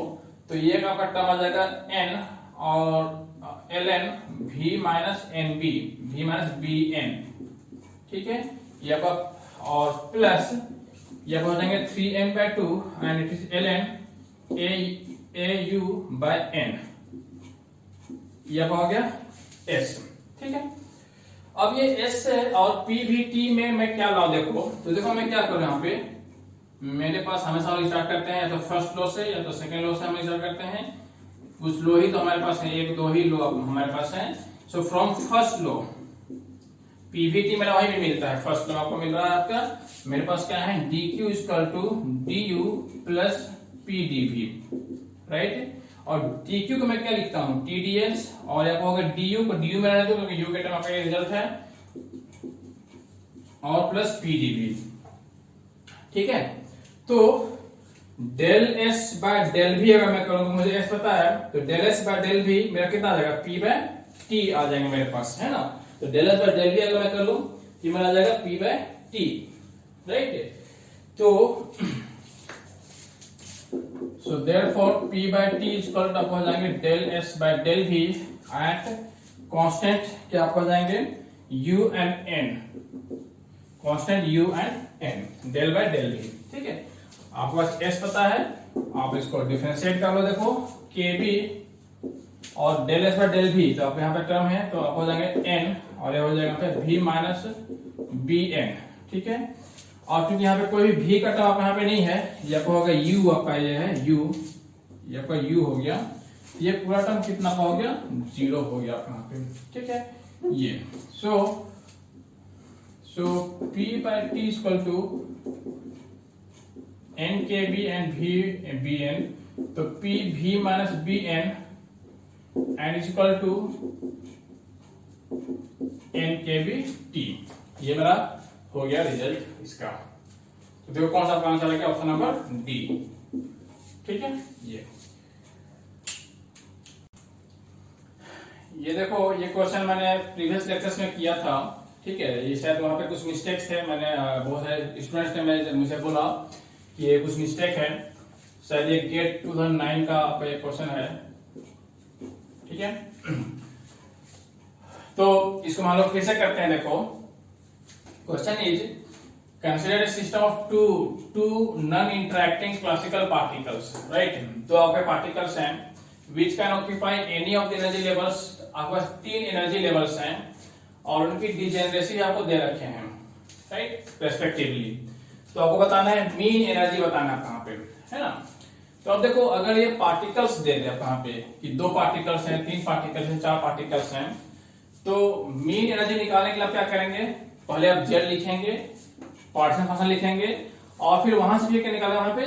तो ये आपका टर्म आ जाएगा एन और L N V minus N B, V minus B N, ठीक है। ये आपका और प्लस ये हो जाएंगे 3m/2 and it is L N A U by N, ये हो गया एस, ठीक है। अब ये एस से और पीवीटी में मैं क्या लाऊं, देखो तो देखो मैं क्या करूं यहाँ पे, मेरे पास हमेशा हम स्टार्ट करते हैं या तो फर्स्ट लॉ से या तो सेकंड लॉ से हम स्टार्ट करते हैं। कुछ लॉ ही तो हमारे पास है, एक दो ही लॉ हमारे पास है। So from first law Pvt मेरा वही भी मिलता है, फर्स्ट लॉ आपको मिल रहा है आपका, मेरे पास क्या है, dq equal to du plus pdv, right. और dq को मैं क्या लिखता हूं, tds, और यहाँ होगा du को du में रहने दो क्योंकि u के टर्म आपका ये रिजल्ट है, और प्लस pdv, ठीक है। तो डेल एस बाय डेल भी अगर मैं करूंगा, मुझे एस पता है, तो डेल एस बाय डेल भी मेरा कितना आ जाएगा, p बाय टी आ जाएगा मेरे पास, है ना। तो डेल एस बाय डेल भी अगर मैं कर लूं ये मेरा आ जाएगा p बाय टी, राइट। तो so therefore p by T equal to हो जाएंगे डेल एस बाय डेल भी एट कांस्टेंट क्या आप हो जाएंगे u and n, constant u and n, del by del भी, ठीक है। आपके पास s पता है, आप इसको डिफरेंशिएट कर लो, देखो kb और डेल एस बाय डेल भी, तो आप यहाँ पे टर्म है तो आप हो जाएंगे n और ये हो जाएगा v माइनस बी एन, ठीक है। और क्योंकि यहाँ पे कोई भी v का टर्म आपका यहाँ पे नहीं है, ये आपका होगा u, आपका ये है u, ये आपका u हो गया, ये पूरा टर्म कितना का हो गया, 0 हो गया आपका यहाँ पे, ठीक है। ये so p by T equal to N K B and V B N, तो p v minus B N and equal to N K B T, ये मेरा हो गया रिजल्ट इसका। तो देखो कौन सा आंसर है, ऑप्शन नंबर डी, ठीक है। ये देखो ये क्वेश्चन मैंने प्रीवियस लेक्चर्स में किया था, ठीक है। ये शायद वहां पे कुछ मिस्टेक्स थे, मैंने बहुत सारे स्टूडेंट्स ने मुझे बोला कि ये कुछ मिस्टेक है, शायद ये गेट 2009 का क्वेश्चन है, ठीक है। तो इसको हम लोग फिर से करते हैं, देखो question is consider a system of two non-interacting classical particles, right? तो आपके पार्टिकल्स हैं which can occupy any of the energy levels, आपके पास 3 एनर्जी लेवल्स हैं और उनकी डिजेनरेसी आपको दे रखे हैं, राइट, रेस्पेक्टिवली। तो आपको बताना है मीन एनर्जी बताना है कहाँ पे, है ना। तो अब देखो अगर ये पार्टिकल्स दे दे कहाँ पे कि 2 पार्टिकल्स हैं, 3 पार्टिकल्स हैं, 4 पार्टिकल्स हैं, तो मीन एनर्जी निकालने के लिए आप क्या करेंगे, पहले आप जेड लिखेंगे, पार्शियल फंक्शन लिखेंगे और फिर वहां से लेकर निकालेंगे, वहां पे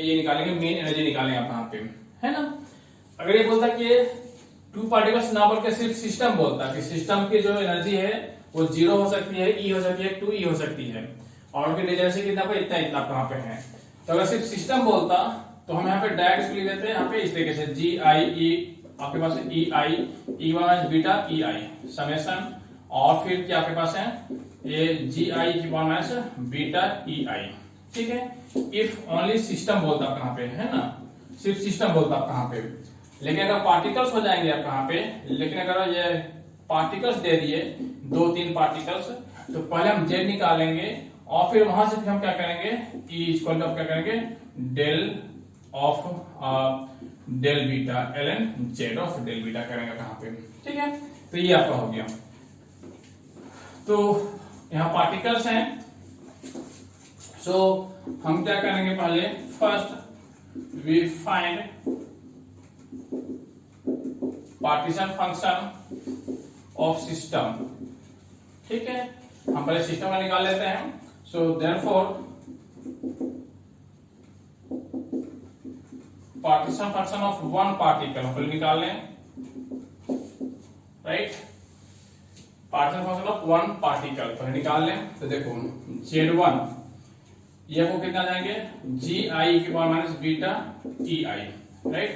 ये निकालेंगे मीन एनर्जी निकालेंगे आप वहां पे, है ना। अगर ये बोलता कि ये 2 पार्टिकल्स ना बोल के सिर्फ सिस्टम बोलता कि सिस्टम की जो एनर्जी है वो 0 हो सकती है, ई हो सकती है, 2 ई हो सकती है और उनकी डिजेनरेसी कितना पे इतना इतना कहां पे है। तो अगर सिर्फ सिस्टम बोलता तो हम यहाँ पे डायरेक्ट इसको लिख देते हैं यहाँ पे इस तरीके से जी आई ई, आपके पास E I E minus beta E I summation, और फिर क्या आपके पास है ये जी आई की वन माइनस बीटा ई आई, ठीक है। इफ ओनली सिस्टम बोलता कहां पे, है ना, सिर्फ सिस्टम बोलता कहां पे। लेकिन अगर पार्टिकल्स हो जाएंगे आप कहां पे, लेकिन अगर ये पार्टिकल्स दे दिए 2-3 पार्टिकल्स, तो पहले हम जेड निकालेंगे और फिर वहां से फिर हम क्या करेंगे, ई इक्वल टू क्या करेंगे del of del beta L N Z of del beta करेंगे कहां पे, ठीक है। तो ये आपका हो गया। तो यहाँ पार्टिकल्स हैं, सो हम क्या करेंगे, पहले first we find partition function of system. ठीक है, हम पहले सिस्टम का निकाल लेते हैं। So therefore partition function of one particle हम पहले निकाल लें, right. Partition function of one particle पहले निकाल लें। तो देखो Z1 ये को कितना जाएंगे, GI की power minus beta EI, right.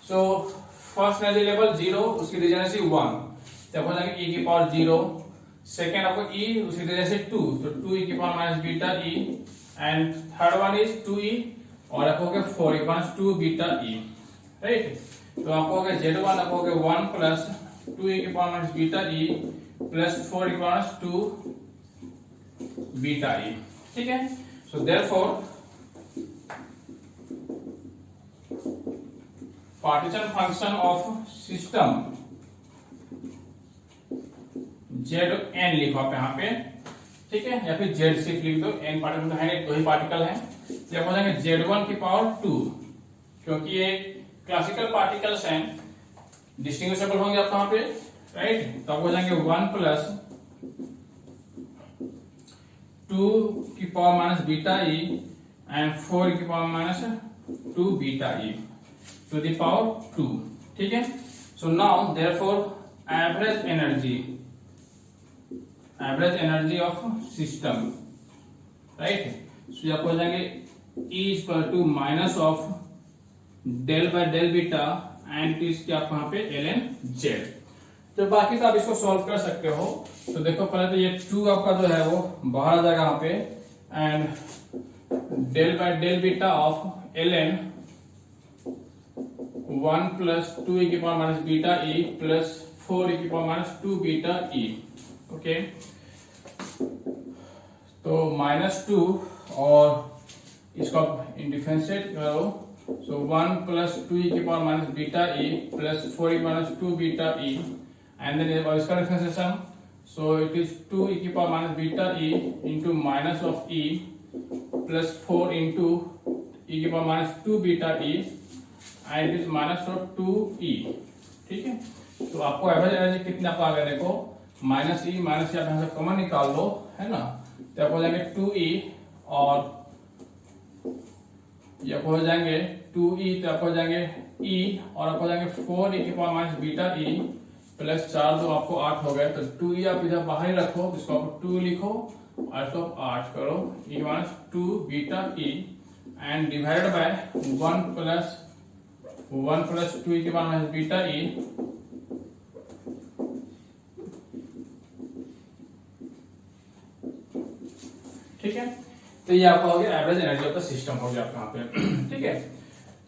So first energy level 0, उसकी डिजनेसी 1, तब हो जाएंगे E की पावर 0। सेकेंड आपको E, उसकी डिजनेसी 2, तो 2E की power minus beta E, and third one is 2E, और आपको 4E की पावर 2 बीटा E, राइट। तो आपको Z1 आपको 1 प्लस 2E की power minus beta E plus 4E की पावर 2 बीटा E, ठीक है। So therefore partition function of system Zn लिखो आप यहाँ पे, ठीक है, या फिर Z सिर्फ लिख दो, n पार्टिकल तो है नहीं, 2 ही पार्टिकल हैं। जब हो जाएंगे Z1 की पावर 2, क्योंकि ये क्लासिकल पार्टिकल्स हैं, डिस्टिंग्विशेबल होंगे आप यहाँ पे, राइट। तब हो जाएंगे 1 प्लस 2 की power minus beta E and 4 की power minus 2 beta E to the power 2, ठीक है। So now therefore average energy of system, right. So आप हो जाएंगे E equal to minus of del by del beta and इसके आप यहाँ पे ln z। तो बाकी तो आप इसको सॉल्व कर सकते हो। तो देखो पहले तो ये 2 आपका जो है वो बाहर आ जाएगा यहाँ पे, and del by del beta of ln 1 plus 2e की power minus beta E plus 4e की power minus 2 beta E, okay. तो -2 और इसको आप डिफरेंशिएट करो, सो 1 प्लस 2e की power minus beta E plus 4e minus 2 beta E, and then इसका differentiation, so it is 2e की power minus beta E into minus of E plus 4 into e की power minus 2 beta E and it is minus of 2E, ठीक है। तो आपको average energy कितना आपको आ गया, देखो माइनस E माइनस आप यहाँ से कॉमन निकाल लो, है ना। तो आपको हो जाएंगे 2E और ये आपको हो जाएंगे 2E, तो आपको हो जाएंगे E और आपको हो जाएंगे 4e की power minus beta E plus 4 2 आपको 8 हो गए। तो 2E आप इधर बाहर ही रखो, इसको आप 2 लिखो और इसको 8 करो, E minus 2 beta E and divided by 1 plus 2e की पावर माइनस बीटा E ठीक है। तो ये आपका हो गया average energy of the system हो गया आपका यहाँ पे, ठीक है।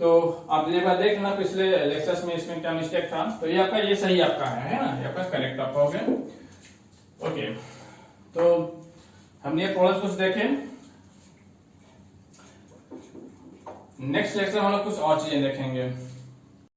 तो आप एक बार देख लेना पिछले लेक्चर्स में इसमें क्या मिस्टेक था। तो ये आपका ये सही आपका है ना, ये आपका करेक्ट आपका हो गया, ओके। तो हमने ये प्रॉब्लम कुछ देखे, नेक्स्ट लेक्चर में हम लोग कुछ और चीजें देखेंगे।